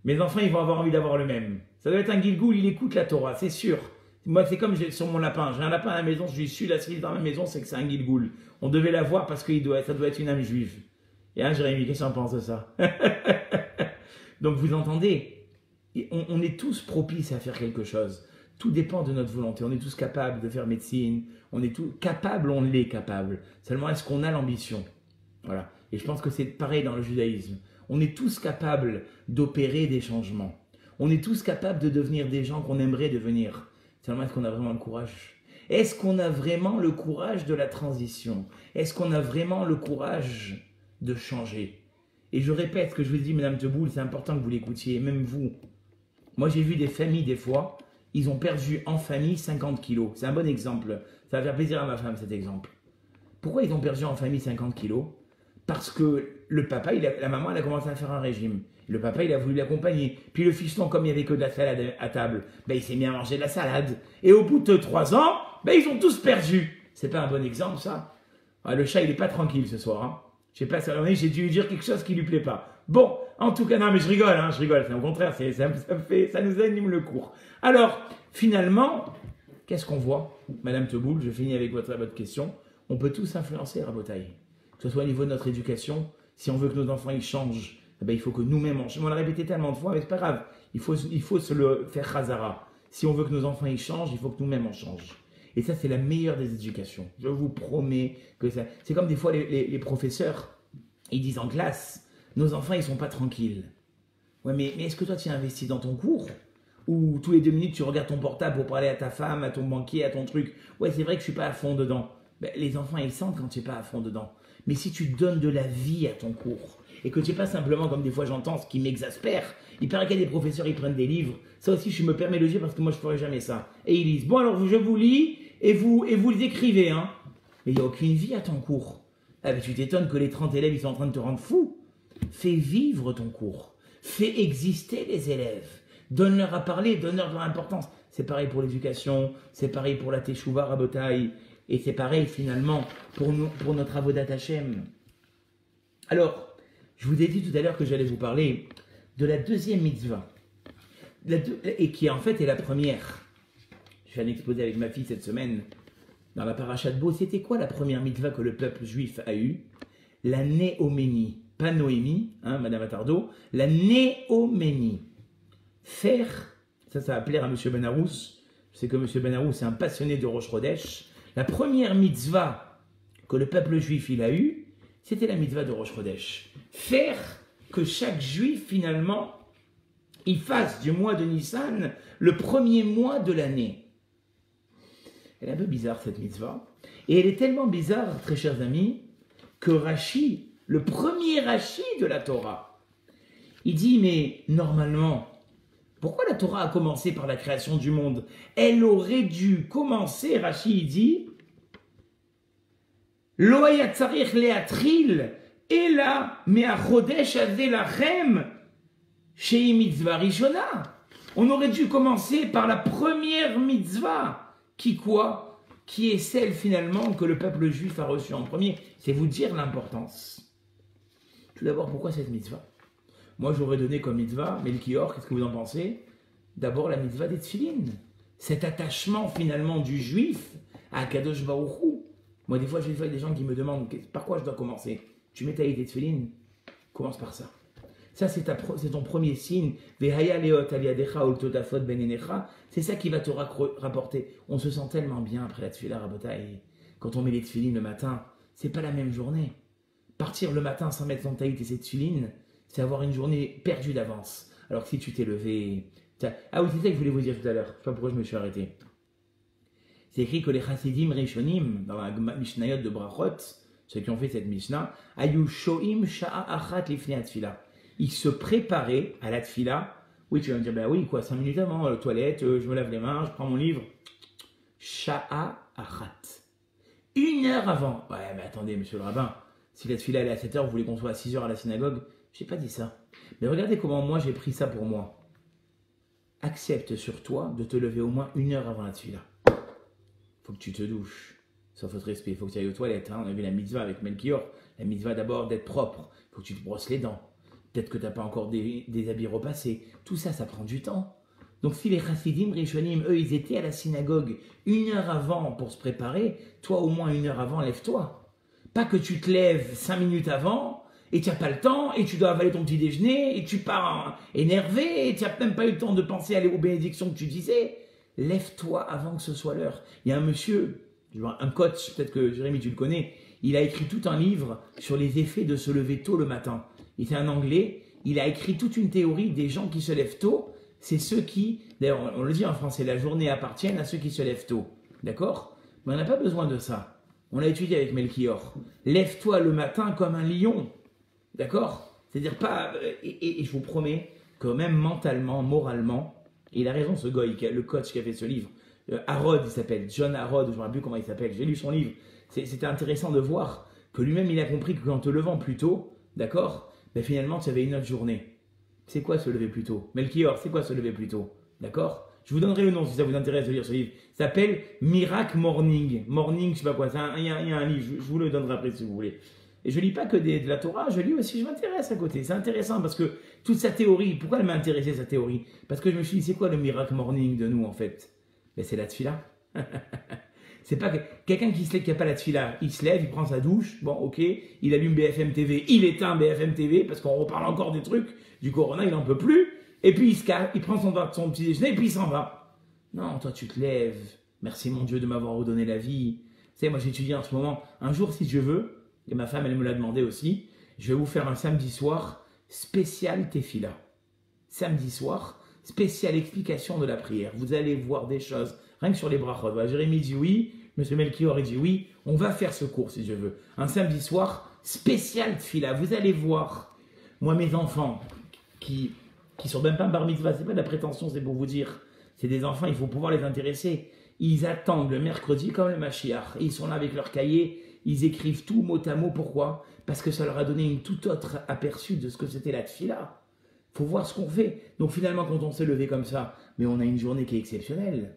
Mes enfants, ils vont avoir envie d'avoir le même. Ça doit être un Gilgoul, il écoute la Torah, c'est sûr. Moi, c'est comme sur mon lapin. J'ai un lapin à la maison, je lui suis la cerise dans ma maison, c'est que c'est un Gilgoul. On devait l'avoir parce que ça doit être une âme juive. Et hein, Jérémy, qu'est-ce que tu en penses de ça? Donc, vous entendez, on est tous propices à faire quelque chose. Tout dépend de notre volonté. On est tous capables de faire médecine. On est tous capables, on l'est capable. Seulement, est-ce qu'on a l'ambition? Voilà. Et je pense que c'est pareil dans le judaïsme. On est tous capables d'opérer des changements. On est tous capables de devenir des gens qu'on aimerait devenir. Seulement, est-ce qu'on a vraiment le courage? Est-ce qu'on a vraiment le courage de la transition? Est-ce qu'on a vraiment le courage de changer? Et je répète ce que je vous dis, Madame Teboul, c'est important que vous l'écoutiez, même vous. Moi, j'ai vu des familles, des fois, ils ont perdu en famille 50 kilos. C'est un bon exemple. Ça va faire plaisir à ma femme, cet exemple. Pourquoi ils ont perdu en famille 50 kilos? Parce que le papa, la maman, elle a commencé à faire un régime. Le papa, il a voulu l'accompagner. Puis le fiston, comme il n'y avait que de la salade à table, il s'est mis à manger de la salade. Et au bout de 3 ans, ils ont tous perdu. C'est pas un bon exemple, ça? Le chat, il n'est pas tranquille ce soir. Hein. Je sais pas, j'ai dû lui dire quelque chose qui lui plaît pas. Bon, en tout cas, non, mais je rigole. C'est au contraire, ça nous anime le cours. Alors, finalement, qu'est-ce qu'on voit? Madame Teboul, je finis avec votre question. On peut tous influencer Rabotaï. Que ce soit au niveau de notre éducation, si on veut que nos enfants ils changent, il faut que nous-mêmes on change. On l'a répété tellement de fois, mais c'est pas grave. Il faut se le faire chazara. Si on veut que nos enfants ils changent, il faut que nous-mêmes on change. Et ça, c'est la meilleure des éducations. Je vous promets que ça. C'est comme des fois les professeurs, ils disent en classe, nos enfants ils sont pas tranquilles. Ouais, mais est-ce que toi tu as investi dans ton cours? Ou tous les 2 minutes tu regardes ton portable pour parler à ta femme, à ton banquier, à ton truc? Ouais, c'est vrai que je suis pas à fond dedans. Les enfants ils sentent quand tu n'es pas à fond dedans. Mais si tu donnes de la vie à ton cours, et que tu n'es pas simplement, comme des fois j'entends, ce qui m'exaspère, il paraît qu'il y a des professeurs, ils prennent des livres, ça aussi je me permets de le dire parce que moi je ne ferai jamais ça. Et ils lisent, bon alors je vous lis, et vous les écrivez, hein. Mais il n'y a aucune vie à ton cours. Ah ben tu t'étonnes que les 30 élèves, ils sont en train de te rendre fou. Fais vivre ton cours. Fais exister les élèves. Donne-leur à parler, donne-leur de l'importance. C'est pareil pour l'éducation, c'est pareil pour la Teshuvah Rabotaï. Et c'est pareil finalement pour notre Avodat Hashem. Alors, je vous ai dit tout à l'heure que j'allais vous parler de la deuxième mitzvah. Et qui en fait est la première. Je viens d'exposer avec ma fille cette semaine dans la paracha de Bo. C'était quoi la première mitzvah que le peuple juif a eue? La néoménie. Pas Noémie, Madame Attardo. La néoménie. faire, ça va plaire à M. Benarous, je sais que M. Benarous est un passionné de Rosh Chodesh, la première mitzvah que le peuple juif il a eue, c'était la mitzvah de Rosh Chodesh. Faire que chaque juif finalement, il fasse du mois de Nissan le premier mois de l'année. Elle est un peu bizarre cette mitzvah, et elle est tellement bizarre, très chers amis, que Rashi, le premier Rashi de la Torah, il dit, mais normalement, pourquoi la Torah a commencé par la création du monde? Elle aurait dû commencer, Rashi il dit, Lo haya tzarich leatril, ela me'achodesh hazeh lachem, shei mitzvah rishona. On aurait dû commencer par la première mitzvah, qui quoi? Qui est celle finalement que le peuple juif a reçue en premier. C'est vous dire l'importance. Tout d'abord, pourquoi cette mitzvah? Moi, j'aurais donné comme mitzvah, Melchior, qu'est-ce que vous en pensez? D'abord, la mitzvah des tefilin. Cet attachement, finalement, du juif à Kadosh Baruch Hu. Moi, des fois, j'ai des gens qui me demandent par quoi je dois commencer. Tu mets ta idée de tefilin, commence par ça. Ça, c'est ton premier signe. C'est ça qui va te rapporter. On se sent tellement bien après la tefila, Rabotai. Quand on met les tefilin le matin, c'est pas la même journée. Partir le matin sans mettre son taït et ses tefilin, c'est avoir une journée perdue d'avance. Alors que si tu t'es levé... Ah oui, c'est ça que je voulais vous dire tout à l'heure. Je ne sais pas pourquoi je me suis arrêté. C'est écrit que les chassidim rishonim, dans la Mishnayot de Brachot, ceux qui ont fait cette Mishnah, Ayu shoim sha'a achat lifnei atfila. Ils se préparaient à la tfila. Oui, tu vas me dire, ben oui, quoi, 5 minutes avant, toilette, je me lave les mains, je prends mon livre. Sha'a achat. 1 heure avant. Ouais, mais attendez, monsieur le rabbin, si la tfila elle est à 7 heures, vous voulez qu'on soit à 6 heures à la synagogue? Je n'ai pas dit ça. Mais regardez comment moi j'ai pris ça pour moi. Accepte sur toi de te lever au moins 1 heure avant la tfila. Faut que tu te douches. Sauf votre respect, il faut que tu ailles aux toilettes. Hein. On a vu la mitzvah avec Melchior. La mitzvah d'abord d'être propre. Il faut que tu te brosses les dents. Peut-être que tu n'as pas encore des habits repassés. Tout ça, ça prend du temps. Donc si les chassidim, rishonim, eux, ils étaient à la synagogue 1 heure avant pour se préparer, toi au moins 1 heure avant, lève-toi. Pas que tu te lèves 5 minutes avant et tu n'as pas le temps et tu dois avaler ton petit déjeuner et tu pars énervé et tu n'as même pas eu le temps de penser à aller aux bénédictions que tu disais. Lève-toi avant que ce soit l'heure. Il y a un monsieur, un coach, peut-être que Jérémy tu le connais, il a écrit tout un livre sur les effets de se lever tôt le matin. Il était un Anglais, il a écrit toute une théorie des gens qui se lèvent tôt. C'est ceux qui, d'ailleurs on le dit en français, la journée appartient à ceux qui se lèvent tôt. D'accord? Mais on n'a pas besoin de ça. On l'a étudié avec Melchior. Lève-toi le matin comme un lion. D'accord? C'est-à-dire pas... Et je vous promets que même mentalement, moralement, et il a raison ce gars, le coach qui a fait ce livre, Harrod il s'appelle, John Harrod, je ne me rappelle plus comment il s'appelle, j'ai lu son livre. C'était intéressant de voir que lui-même il a compris que en te levant plus tôt, d'accord, ben finalement tu avais une autre journée. C'est quoi se lever plus tôt? Melchior, c'est quoi se lever plus tôt? D'accord? Je vous donnerai le nom si ça vous intéresse de lire ce livre. Ça s'appelle Miracle Morning. Morning, je sais pas quoi, il y a un livre, je vous le donnerai après si vous voulez. Et je lis pas que de la Torah, je lis aussi, je m'intéresse à côté. C'est intéressant parce que toute sa théorie, pourquoi elle m'a intéressé sa théorie? Parce que je me suis dit, c'est quoi le miracle morning de nous en fait? Ben, c'est la tfila. C'est pas quelqu'un qui n'a pas la tfila, il se lève, il prend sa douche, bon ok, il allume BFM TV, il éteint BFM TV parce qu'on reparle encore des trucs du corona, il n'en peut plus, et puis il se casse, il prend son petit déjeuner et puis il s'en va. Non, toi tu te lèves, merci mon Dieu de m'avoir redonné la vie. Vous savez, moi j'étudie en ce moment, un jour si Dieu veut, et ma femme elle me l'a demandé aussi, je vais vous faire un samedi soir spécial Tefila. Samedi soir, spécial explication de la prière. Vous allez voir des choses, rien que sur les brachot. Voilà, Jérémy dit oui, monsieur Melchior dit oui, on va faire ce cours si je veux. Un samedi soir, spécial Tefila. Vous allez voir, moi mes enfants, qui sont même pas bar mitzvah, c'est pas de la prétention, c'est pour vous dire, c'est des enfants, il faut pouvoir les intéresser. Ils attendent le mercredi comme le Mashiach. Ils sont là avec leur cahier, ils écrivent tout mot à mot. Pourquoi? Parce que ça leur a donné une toute autre aperçu de ce que c'était la tfila. Il faut voir ce qu'on fait. Donc finalement, quand on s'est levé comme ça, mais on a une journée qui est exceptionnelle.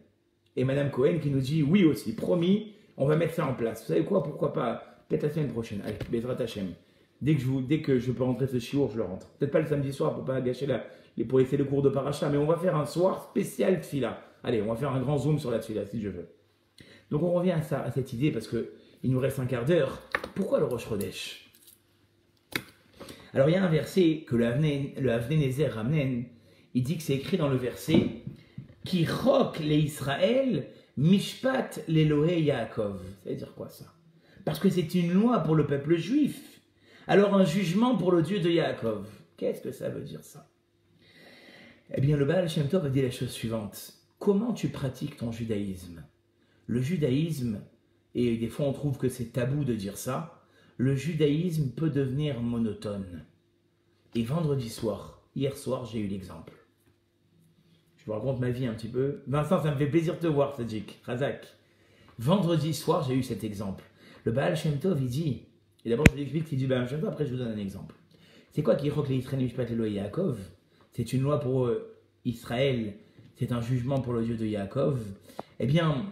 Et Madame Cohen qui nous dit, oui aussi, promis, on va mettre ça en place. Vous savez quoi? Pourquoi pas? Peut-être la semaine prochaine. Allez, Bezrat Hashem. Dès que je peux rentrer ce chiour, je le rentre. Peut-être pas le samedi soir pour pas gâcher pour laisser le cours de paracha, mais on va faire un soir spécial tfila. Allez, on va faire un grand zoom sur la tfila si je veux. Donc on revient à cette idée parce que il nous reste un quart d'heure. Pourquoi le Rosh Chodesh? Alors il y a un verset que le Avnei Nezer ramène. Il dit que c'est écrit dans le verset Ki chok le Israël, mishpat l'Elohé Yaakov. Ça veut dire quoi ça? Parce que c'est une loi pour le peuple juif. Alors un jugement pour le Dieu de Yaakov. Qu'est-ce que ça veut dire ça? Eh bien, le Baal Shem Tov a dit la chose suivante. Comment tu pratiques ton judaïsme? Le judaïsme, et des fois on trouve que c'est tabou de dire ça, le judaïsme peut devenir monotone. Et vendredi soir, hier soir, j'ai eu l'exemple. Je vous raconte ma vie un petit peu. Vincent, ça me fait plaisir de te voir, Sadjik, Razak. Vendredi soir, j'ai eu cet exemple. Le Baal Shem Tov, il dit, et d'abord je vous explique ce qu'il dit Baal Shem Tov, après je vous donne un exemple. C'est quoi qui roque les Israël Mishpat Elohé Yaakov? C'est une loi pour Israël, c'est un jugement pour le Dieu de Yaakov. Eh bien,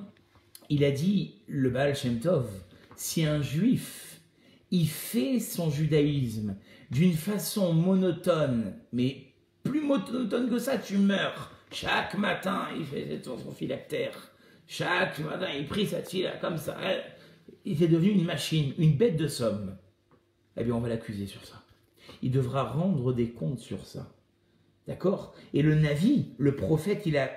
il a dit, le Baal Shem Tov, si un juif, il fait son judaïsme d'une façon monotone, mais plus monotone que ça, tu meurs. Chaque matin, il fait son phylactère. Chaque matin, il prie sa tila comme ça. Il est devenu une machine, une bête de somme. Eh bien, on va l'accuser sur ça. Il devra rendre des comptes sur ça. D'accord? Et le Navi, le prophète, il a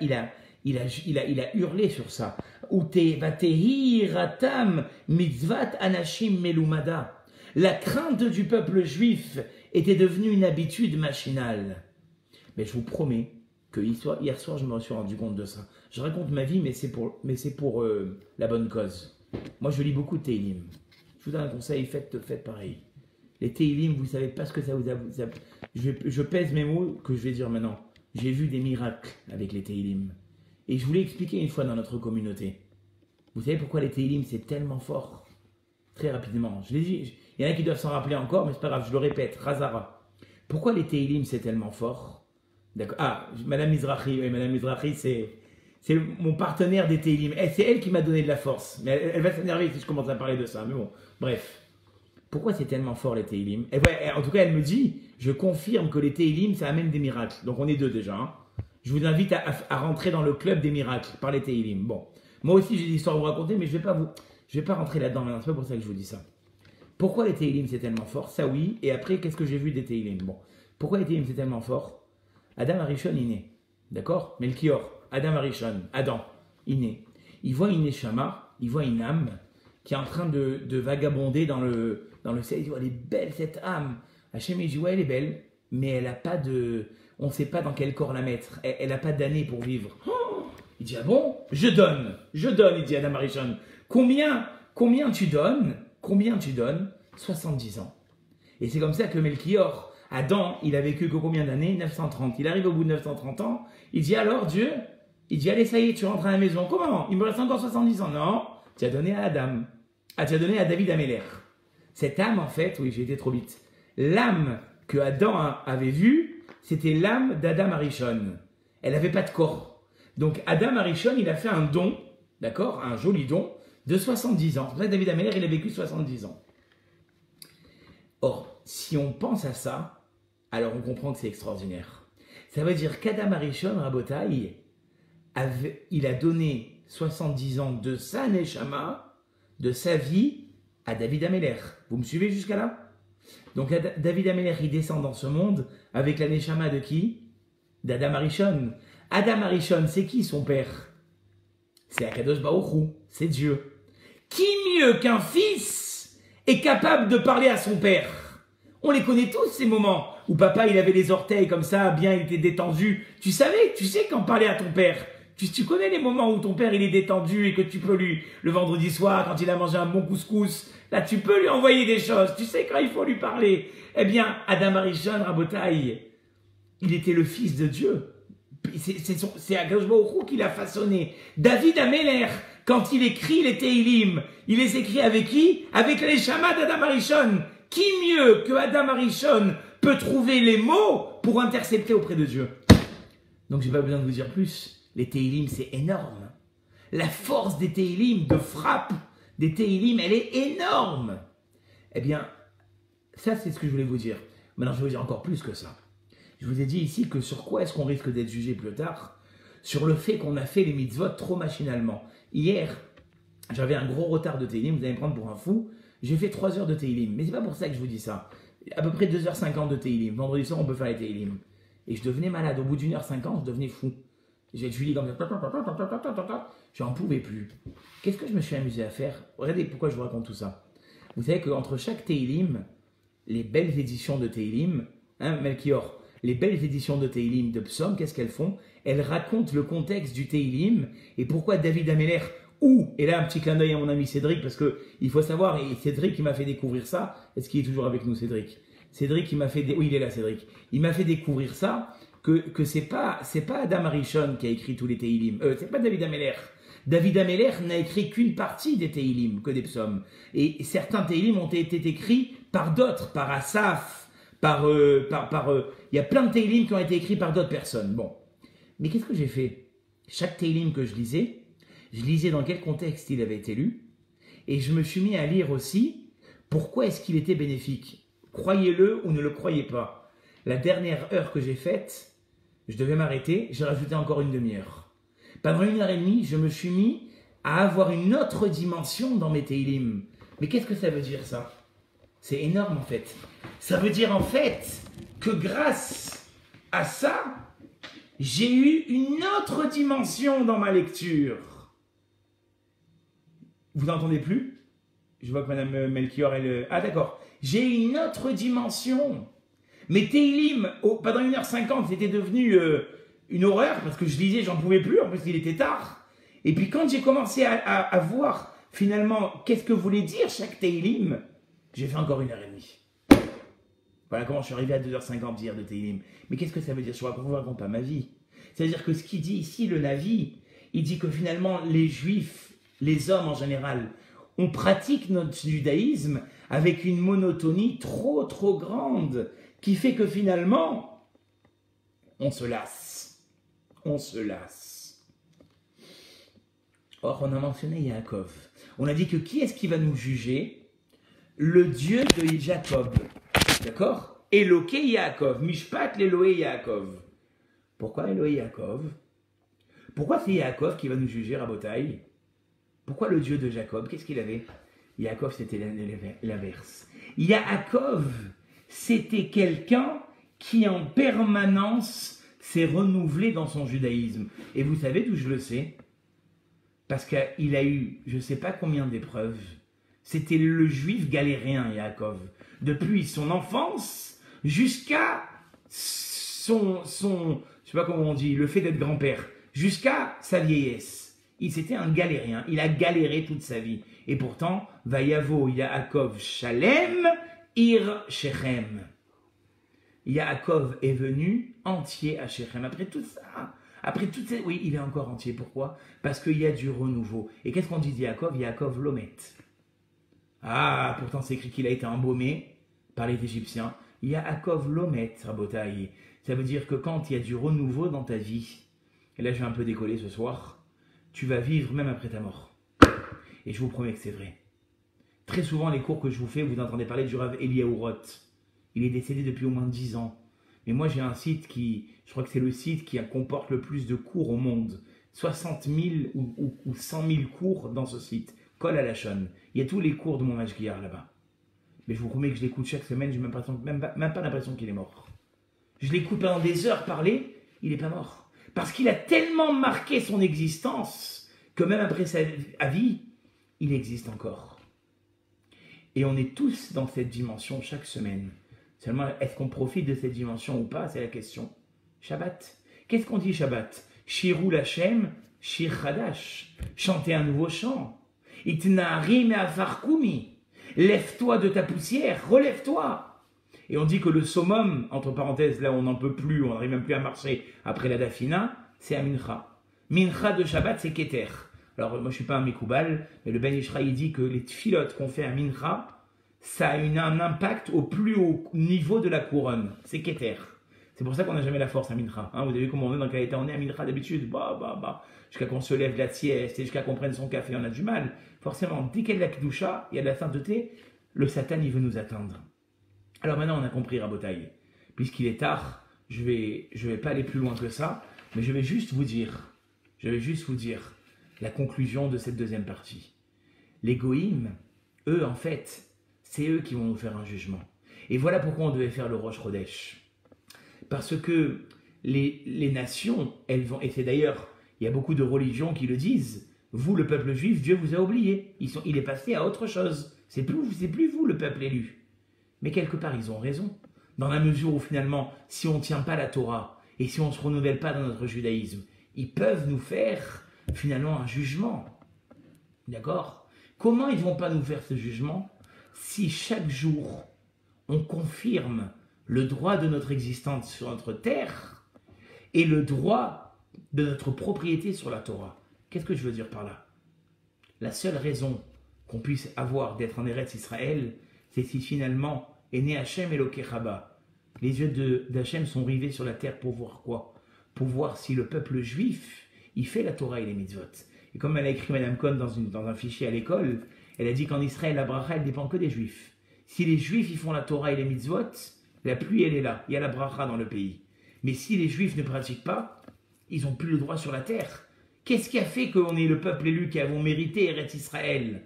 hurlé sur ça. Vatehiratam mitzvat anashim melumada. La crainte du peuple juif était devenue une habitude machinale. Mais je vous promets que hier soir, je me suis rendu compte de ça. Je raconte ma vie, mais c'est pour la bonne cause. Moi, je lis beaucoup de Teilim. Je vous donne un conseil, faites pareil. Les Teilim, vous ne savez pas ce que ça vous a... Je pèse mes mots que je vais dire maintenant. J'ai vu des miracles avec les Teilim. Et je voulais expliquer une fois dans notre communauté. Vous savez pourquoi les Teilim, c'est tellement fort? Très rapidement. Je l'ai dit, il y en a qui doivent s'en rappeler encore, mais c'est pas grave, je le répète. Razara. Pourquoi les Teilim, c'est tellement fort? D'accord. Ah, Madame Mizrahi, oui, Madame Mizrahi, c'est mon partenaire des Teilim. C'est elle qui m'a donné de la force. Mais elle va s'énerver si je commence à parler de ça. Mais bon, bref. Pourquoi c'est tellement fort les Teilim? En tout cas, elle me dit, je confirme que les Teilim, ça amène des miracles. Donc on est deux déjà. Hein. Je vous invite à rentrer dans le club des miracles par les Teilim. Bon, moi aussi j'ai des histoires à vous raconter, mais je vais pas rentrer là-dedans maintenant. C'est pas pour ça que je vous dis ça. Pourquoi les Teilim c'est tellement fort? Ça oui. Et après, qu'est-ce que j'ai vu des Teilim? Bon, pourquoi les Teilim c'est tellement fort? Adam Arishon il naît, d'accord? Melchior, Adam Arishon, Adam, il naît. Il voit une neshama, il voit une âme qui est en train de vagabonder dans le ciel. Il dit, oh, elle est belle cette âme. Hachem il dit, ouais, elle est belle, mais elle n'a pas de... On ne sait pas dans quel corps la mettre. Elle n'a pas d'année pour vivre. Oh, il dit, ah bon? Je donne, il dit Adam Arishon. Combien tu donnes? 70 ans. Et c'est comme ça que Melchior, Adam, il a vécu que combien d'années? 930. Il arrive au bout de 930 ans, il dit, alors Dieu? Il dit, allez, ça y est, tu rentres à la maison. Comment? Il me reste encore 70 ans. Non, tu as donné à Adam. Ah, tu as donné à David Améler. Cette âme, en fait, oui, j'ai été trop vite. L'âme que Adam avait vue, c'était l'âme d'Adam Arishon. Elle n'avait pas de corps. Donc, Adam Arishon, il a fait un don, d'accord, un joli don, de 70 ans. C'est pour ça que David Améler, il a vécu 70 ans. Or, si on pense à ça, alors on comprend que c'est extraordinaire. Ça veut dire qu'Adam Arishon, Rabotai, il a donné 70 ans de sa neshama, de sa vie, à David Améler. Vous me suivez jusqu'à là? Donc David Améler, il descend dans ce monde avec la neshama de qui? D'Adam Arishon. Adam Arishon, c'est qui son père? C'est Akadosh Baruch Hu, c'est Dieu. Qui mieux qu'un fils est capable de parler à son père? On les connaît tous ces moments où papa il avait les orteils comme ça, bien il était détendu. Tu sais quand parler à ton père. Tu connais les moments où ton père il est détendu et que tu peux lui, le vendredi soir, quand il a mangé un bon couscous, là tu peux lui envoyer des choses, tu sais quand il faut lui parler. Eh bien, Adam Arishon, Rabotai, il était le fils de Dieu. C'est Akadosh Baruch Hu qui l'a façonné. David Améler, quand il écrit les Teilim, il les écrit avec qui? Avec les Neshama d'Adam Arishon. Qui mieux que Adam Arishon peut trouver les mots pour intercepter auprès de Dieu? Donc j'ai pas besoin de vous dire plus. Les Teilim, c'est énorme. La force des Teilim, de frappe des Teilim, elle est énorme. Eh bien, ça c'est ce que je voulais vous dire. Maintenant, je vais vous dire encore plus que ça. Je vous ai dit ici que sur quoi est-ce qu'on risque d'être jugé plus tard? Sur le fait qu'on a fait les mitzvot trop machinalement. Hier, j'avais un gros retard de Teilim, vous allez me prendre pour un fou. J'ai fait 3 heures de Teilim, mais c'est pas pour ça que je vous dis ça. À peu près 2h50 de Teilim. Vendredi soir, on peut faire les Teilim. Et je devenais malade. Au bout d'une heure 50, je devenais fou. J'ai Julie comme ça. J'en pouvais plus. Qu'est-ce que je me suis amusé à faire? Regardez pourquoi je vous raconte tout ça. Vous savez qu'entre chaque Teilim, les belles éditions de Teilim, hein, Melchior, les belles éditions de Teilim, de Psaume, qu'est-ce qu'elles font? Elles racontent le contexte du Teilim et pourquoi David Ameller, et là un petit clin d'œil à mon ami Cédric, parce qu'il faut savoir, et Cédric qui m'a fait découvrir ça, est-ce qu'il est toujours avec nous Cédric? Cédric, il m'a fait, oui il est là Cédric, il m'a fait découvrir ça, que c'est pas Adam Arishon qui a écrit tous les Teilim, c'est pas David Ameller. David Ameller n'a écrit qu'une partie des Teilim, que des psaumes. Et certains Teilim ont été écrits par d'autres, par Asaph, il y a plein de Teilim qui ont été écrits par d'autres personnes. Bon. Mais qu'est-ce que j'ai fait? Chaque Teilim que je lisais dans quel contexte il avait été lu, et je me suis mis à lire aussi pourquoi est-ce qu'il était bénéfique. Croyez-le ou ne le croyez pas. La dernière heure que j'ai faite, je devais m'arrêter, j'ai rajouté encore une demi-heure. Pendant 1h30, je me suis mis à avoir une autre dimension dans mes Teilim. Mais qu'est-ce que ça veut dire ça? C'est énorme en fait. Ça veut dire en fait que grâce à ça, j'ai eu une autre dimension dans ma lecture. Vous n'entendez plus? Je vois que Madame Melchior, elle... Ah d'accord. J'ai eu une autre dimension. Mes Teilim, pendant 1h50, c'était devenu une horreur, parce que je lisais, j'en pouvais plus, en plus il était tard. Et puis quand j'ai commencé à voir finalement qu'est-ce que voulait dire chaque Teilim, j'ai fait encore 1h30. Voilà comment je suis arrivé à 2h50 hier de Teilim. Mais qu'est-ce que ça veut dire? Je ne vous raconte pas ma vie. C'est-à-dire que ce qu'il dit ici, le Navi, il dit que finalement les Juifs, les hommes en général, on pratique notre judaïsme avec une monotonie trop grande, qui fait que finalement, on se lasse. On se lasse. Or, on a mentionné Yaakov. On a dit que qui est-ce qui va nous juger? Le Dieu de Jacob. D'accord? Eloké Yaakov. Mishpat l'Eloé Yaakov. Pourquoi Eloé Yaakov? Pourquoi c'est Yaakov qui va nous juger, Rabotai? Pourquoi le Dieu de Jacob? Qu'est-ce qu'il avait? Yaakov, c'était l'inverse. Yaakov, c'était quelqu'un qui en permanence s'est renouvelé dans son judaïsme. Et vous savez d'où je le sais? Parce qu'il a eu je ne sais pas combien d'épreuves. C'était le juif galérien, Yaakov. Depuis son enfance jusqu'à son je ne sais pas comment on dit, le fait d'être grand-père, jusqu'à sa vieillesse. C'était un galérien, il a galéré toute sa vie. Et pourtant, Vayavo Yaakov Shalem Ir Shechem. Yaakov est venu entier à Shechem. Après tout ça, oui, il est encore entier. Pourquoi? Parce qu'il y a du renouveau. Et qu'est-ce qu'on dit de Yaakov? Yaakov Lomet. Ah, pourtant c'est écrit qu'il a été embaumé par les Égyptiens. Yaakov Lomet, Rabotai. Ça veut dire que quand il y a du renouveau dans ta vie, et là je vais un peu décoller ce soir, tu vas vivre même après ta mort. Et je vous promets que c'est vrai. Très souvent, les cours que je vous fais, vous entendez parler du Rav Eliyahu Roth. Il est décédé depuis au moins 10 ans. Mais moi, j'ai un site je crois que c'est le site qui comporte le plus de cours au monde. 60 000 ou 100 000 cours dans ce site. Kol Halashon. Il y a tous les cours de mon Mashgiach là-bas. Mais je vous promets que je l'écoute chaque semaine, je n'ai même pas l'impression qu'il est mort. Je l'écoute pendant des heures parler, il n'est pas mort. Parce qu'il a tellement marqué son existence que même après sa vie, il existe encore. Et on est tous dans cette dimension chaque semaine. Seulement, est-ce qu'on profite de cette dimension ou pas? C'est la question. Shabbat. Qu'est-ce qu'on dit Shabbat? Shirou Lachem, Shir Chadash. Chanter un nouveau chant. Itnari me'afarkumi. Lève-toi de ta poussière, relève-toi. Et on dit que le summum, entre parenthèses, là on n'en peut plus, on n'arrive même plus à marcher après la Dafina, c'est à Mincha. Mincha de Shabbat, c'est Keter. Alors moi je ne suis pas un Mekoubal, mais le Ben Ishra il dit que les tfilotes qu'on fait à Mincha, ça a un impact au plus haut niveau de la couronne. C'est Keter. C'est pour ça qu'on n'a jamais la force à Mincha. Hein, vous avez vu comment on est dans quel état on est à Mincha d'habitude, jusqu'à qu'on se lève la sieste et jusqu'à qu'on prenne son café, on a du mal. Forcément, dès qu'il y a de la Kedusha, il y a de la sainteté, le Satan il veut nous atteindre. Alors maintenant on a compris Rabotai. Puisqu'il est tard, je vais pas aller plus loin que ça, mais je vais juste vous dire la conclusion de cette deuxième partie. Les goïms, eux en fait, c'est eux qui vont nous faire un jugement. Et voilà pourquoi on devait faire le Rosh Chodesh. Parce que les nations, elles vont, et c'est d'ailleurs, il y a beaucoup de religions qui le disent, vous, le peuple juif, Dieu vous a oublié. Il est passé à autre chose. C'est plus vous, le peuple élu. Mais quelque part, ils ont raison. Dans la mesure où finalement, si on ne tient pas la Torah, et si on ne se renouvelle pas dans notre judaïsme, ils peuvent nous faire finalement un jugement. D'accord? Comment ils ne vont pas nous faire ce jugement si chaque jour, on confirme le droit de notre existence sur notre terre et le droit de notre propriété sur la Torah? Qu'est-ce que je veux dire par là? La seule raison qu'on puisse avoir d'être en Eretz Israël, c'est si finalement est né Hachem Eloké Chaba. Les yeux d'Hachem sont rivés sur la terre pour voir quoi? Pour voir si le peuple juif, il fait la Torah et les mitzvot. Et comme elle a écrit Madame Cohn dans un fichier à l'école, elle a dit qu'en Israël, la bracha, elle dépend que des juifs. Si les juifs, ils font la Torah et les mitzvot, la pluie, elle est là. Il y a la bracha dans le pays. Mais si les juifs ne pratiquent pas, ils n'ont plus le droit sur la terre. Qu'est-ce qui a fait qu'on est le peuple élu qui avons mérité Eretz Israël?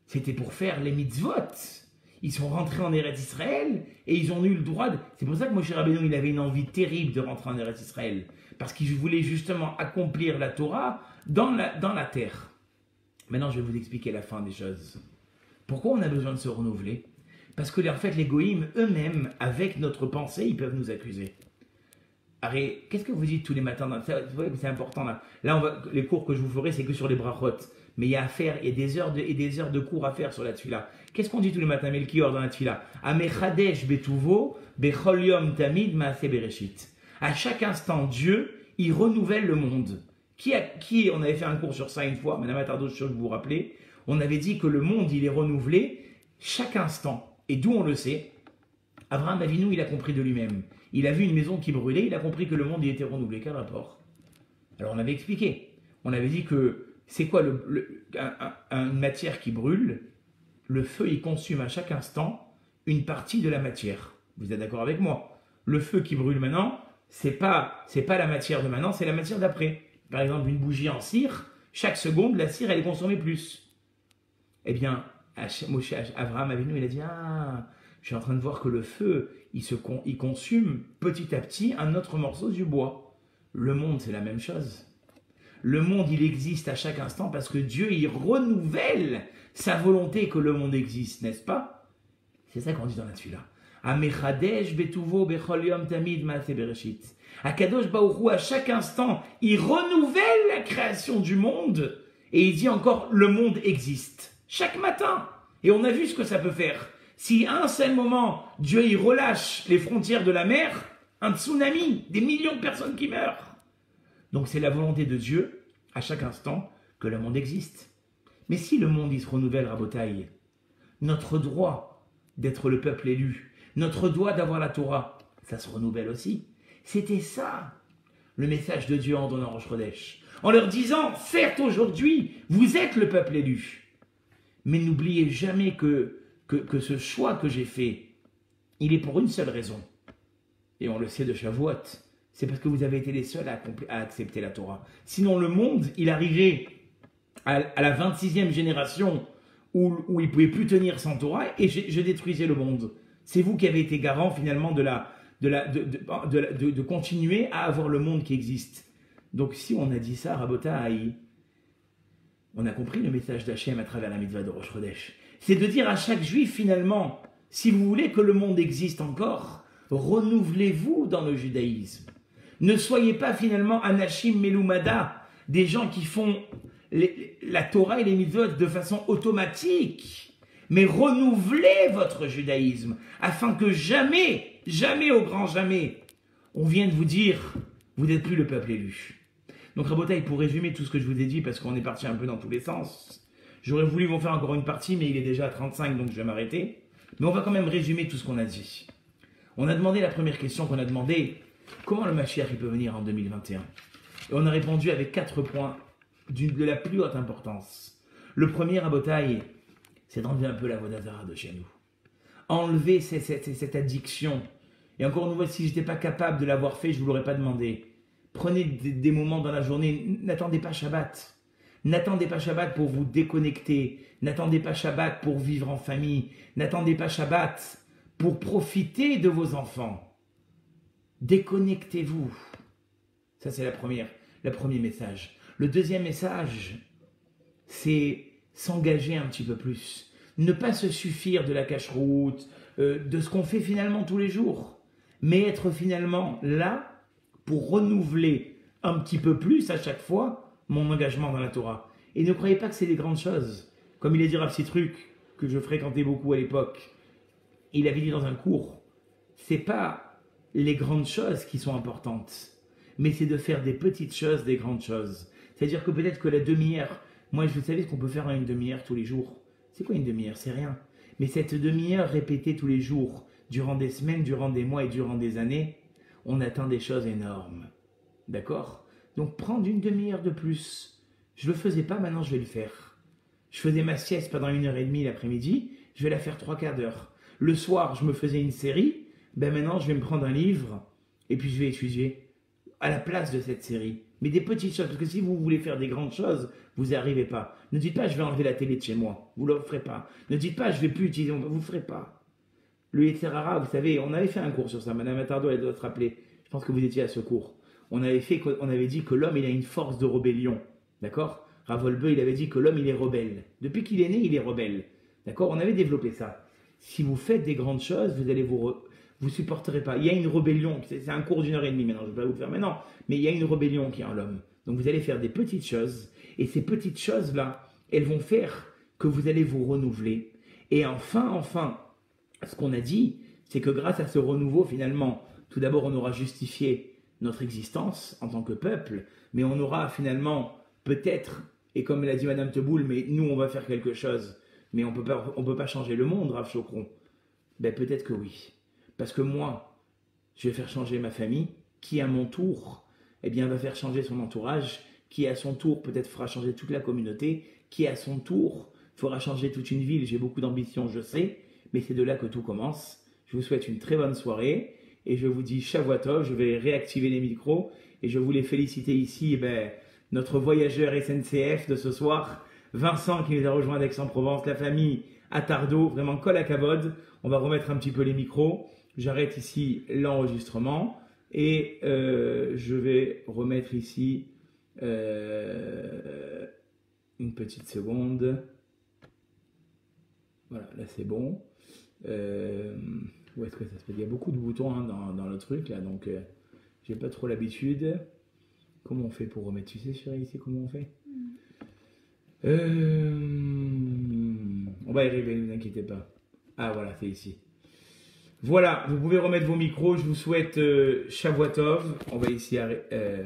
C'était pour faire les mitzvot. Ils sont rentrés en Eretz Israël et ils ont eu le droit de... C'est pour ça que Moshe Rabbeinu, il avait une envie terrible de rentrer en Eretz Israël. Parce qu'il voulait justement accomplir la Torah dans la terre. Maintenant, je vais vous expliquer la fin des choses. Pourquoi on a besoin de se renouveler? Parce que en fait, les goïms eux-mêmes, avec notre pensée, ils peuvent nous accuser. Arrête, qu'est-ce que vous dites tous les matins vous voyez que c'est important là. Là, les cours que je vous ferai, c'est que sur les brachot. Mais il y a à faire, il y a des heures de cours à faire sur la tefila. Qu'est-ce qu'on dit tous les matins, Melchior, dans la tefila? Amechadesh betuvo, bechol yom tamid maaseh bereshit. À chaque instant, Dieu, il renouvelle le monde. On avait fait un cours sur ça une fois, Madame Attardo, je suis sûr que vous vous rappelez. On avait dit que le monde, il est renouvelé chaque instant. Et d'où on le sait? Abraham Avinu, il a compris de lui-même. Il a vu une maison qui brûlait, il a compris que le monde, il était renouvelé. Quel rapport? Alors on avait expliqué. On avait dit que c'est quoi une matière qui brûle? Le feu, il consume à chaque instant une partie de la matière. Vous êtes d'accord avec moi? Le feu qui brûle maintenant, c'est pas la matière de maintenant, c'est la matière d'après. Par exemple, une bougie en cire, chaque seconde, la cire, elle est consommée plus. Eh bien, Abraham Avinu, il a dit, je suis en train de voir que le feu, il consume petit à petit un autre morceau du bois. Le monde, c'est la même chose. Le monde, il existe à chaque instant parce que Dieu, il renouvelle sa volonté que le monde existe, n'est-ce pas? C'est ça qu'on dit dans la tefila. Amechadesh betuvo bechol yom tamid maaseh bereshit. Akadosh Baruch Hu, à chaque instant, il renouvelle la création du monde et il dit encore, le monde existe. Chaque matin. Et on a vu ce que ça peut faire. Si à un seul moment, Dieu, il relâche les frontières de la mer, un tsunami, des millions de personnes qui meurent. Donc c'est la volonté de Dieu, à chaque instant, que le monde existe. Mais si le monde, il se renouvelle, Rabotaï, notre droit d'être le peuple élu, notre droit d'avoir la Torah, ça se renouvelle aussi. C'était ça, le message de Dieu en donnant Rosh Chodesh. En leur disant, certes aujourd'hui, vous êtes le peuple élu, mais n'oubliez jamais que ce choix que j'ai fait, il est pour une seule raison. Et on le sait de Shavuot, c'est parce que vous avez été les seuls à accepter la Torah. Sinon, le monde, il arrivait à la 26e génération où il ne pouvait plus tenir sans Torah et je détruisais le monde. C'est vous qui avez été garant finalement de continuer à avoir le monde qui existe. Donc si on a dit ça, Rabotaï, on a compris le message d'Hachem à travers la mitzvah de Rosh Chodesh. C'est de dire à chaque juif finalement, si vous voulez que le monde existe encore, renouvelez-vous dans le judaïsme. Ne soyez pas finalement anashim melumada, des gens qui font la Torah et les mitzvot de façon automatique, mais renouvelez votre judaïsme, afin que jamais, jamais au grand jamais, on vienne vous dire, vous n'êtes plus le peuple élu. Donc Rabotaï, pour résumer tout ce que je vous ai dit, parce qu'on est parti un peu dans tous les sens, j'aurais voulu vous faire encore une partie, mais il est déjà à 35, donc je vais m'arrêter. Mais on va quand même résumer tout ce qu'on a dit. On a demandé la première question qu'on a demandé, comment le Mashiach il peut venir en 2021? Et on a répondu avec 4 points de la plus haute importance. Le premier, Rabotaï, c'est d'enlever un peu la Avodat Zara de chez nous. Enlever cette addiction. Et encore une fois, si je n'étais pas capable de l'avoir fait, je ne vous l'aurais pas demandé. Prenez des moments dans la journée, n'attendez pas Shabbat. N'attendez pas Shabbat pour vous déconnecter. N'attendez pas Shabbat pour vivre en famille. N'attendez pas Shabbat pour profiter de vos enfants. Déconnectez-vous. Ça, c'est le premier message. Le deuxième message, c'est s'engager un petit peu plus. Ne pas se suffire de la cache-route, de ce qu'on fait finalement tous les jours, mais être finalement là pour renouveler un petit peu plus à chaque fois mon engagement dans la Torah. Et ne croyez pas que c'est des grandes choses. Comme il a dit Rav Sitruk, que je fréquentais beaucoup à l'époque, il avait dit dans un cours, c'est pas les grandes choses qui sont importantes, mais c'est de faire des petites choses, des grandes choses. C'est-à-dire que peut-être que la demi-heure, moi vous savez ce qu'on peut faire en une demi-heure tous les jours. C'est quoi une demi-heure? C'est rien. Mais cette demi-heure répétée tous les jours, durant des semaines, durant des mois et durant des années, on atteint des choses énormes. D'accord? Donc prendre une demi-heure de plus. Je ne le faisais pas, maintenant je vais le faire. Je faisais ma sieste pendant 1h30 l'après-midi, je vais la faire 3/4 d'heure. Le soir, je me faisais une série, ben maintenant je vais me prendre un livre et puis je vais étudier à la place de cette série. Mais des petites choses, parce que si vous voulez faire des grandes choses, vous n'y arrivez pas. Ne dites pas je vais enlever la télé de chez moi, vous ne le ferez pas. Ne dites pas je ne vais plus utiliser, vous ne le ferez pas. Le Yetzer Hara, vous savez, on avait fait un cours sur ça, Madame Attardo, elle doit se rappeler. Je pense que vous étiez à ce cours. On avait dit que l'homme il a une force de rébellion, d'accord? Rav Wolbe, il avait dit que l'homme il est rebelle. Depuis qu'il est né, il est rebelle, d'accord? On avait développé ça. Si vous faites des grandes choses, vous allez vous supporterez pas. Il y a une rébellion, c'est un cours d'1h30 maintenant, je ne vais pas vous le faire maintenant, mais il y a une rébellion qui est en l'homme. Donc vous allez faire des petites choses, et ces petites choses-là, elles vont faire que vous allez vous renouveler. Et enfin, ce qu'on a dit, c'est que grâce à ce renouveau, finalement, tout d'abord, on aura justifié notre existence en tant que peuple, mais on aura finalement peut-être, et comme l'a dit Madame Teboul, mais nous, on va faire quelque chose, mais on peut pas changer le monde, Rav Chokron. Ben peut-être que oui. Parce que moi, je vais faire changer ma famille, qui à mon tour, eh bien, va faire changer son entourage, qui à son tour peut-être fera changer toute la communauté, qui à son tour fera changer toute une ville. J'ai beaucoup d'ambition, je sais, mais c'est de là que tout commence. Je vous souhaite une très bonne soirée et je vous dis Shavua Tov. Je vais réactiver les micros et je voulais féliciter ici notre voyageur SNCF de ce soir, Vincent qui nous a rejoint d'Aix-en-Provence, la famille Attardo, vraiment kol hakavod. On va remettre un petit peu les micros. J'arrête ici l'enregistrement et je vais remettre ici une petite seconde. Voilà, là c'est bon. Où est-ce que ça se fait? Il y a beaucoup de boutons hein, dans le truc là, donc j'ai pas trop l'habitude. Comment on fait pour remettre? Tu sais, chérie, ici, comment on fait? On va y arriver, ne vous inquiétez pas. Ah voilà, c'est ici. Voilà, vous pouvez remettre vos micros. Je vous souhaite Shavua Tov. On va ici arrêter.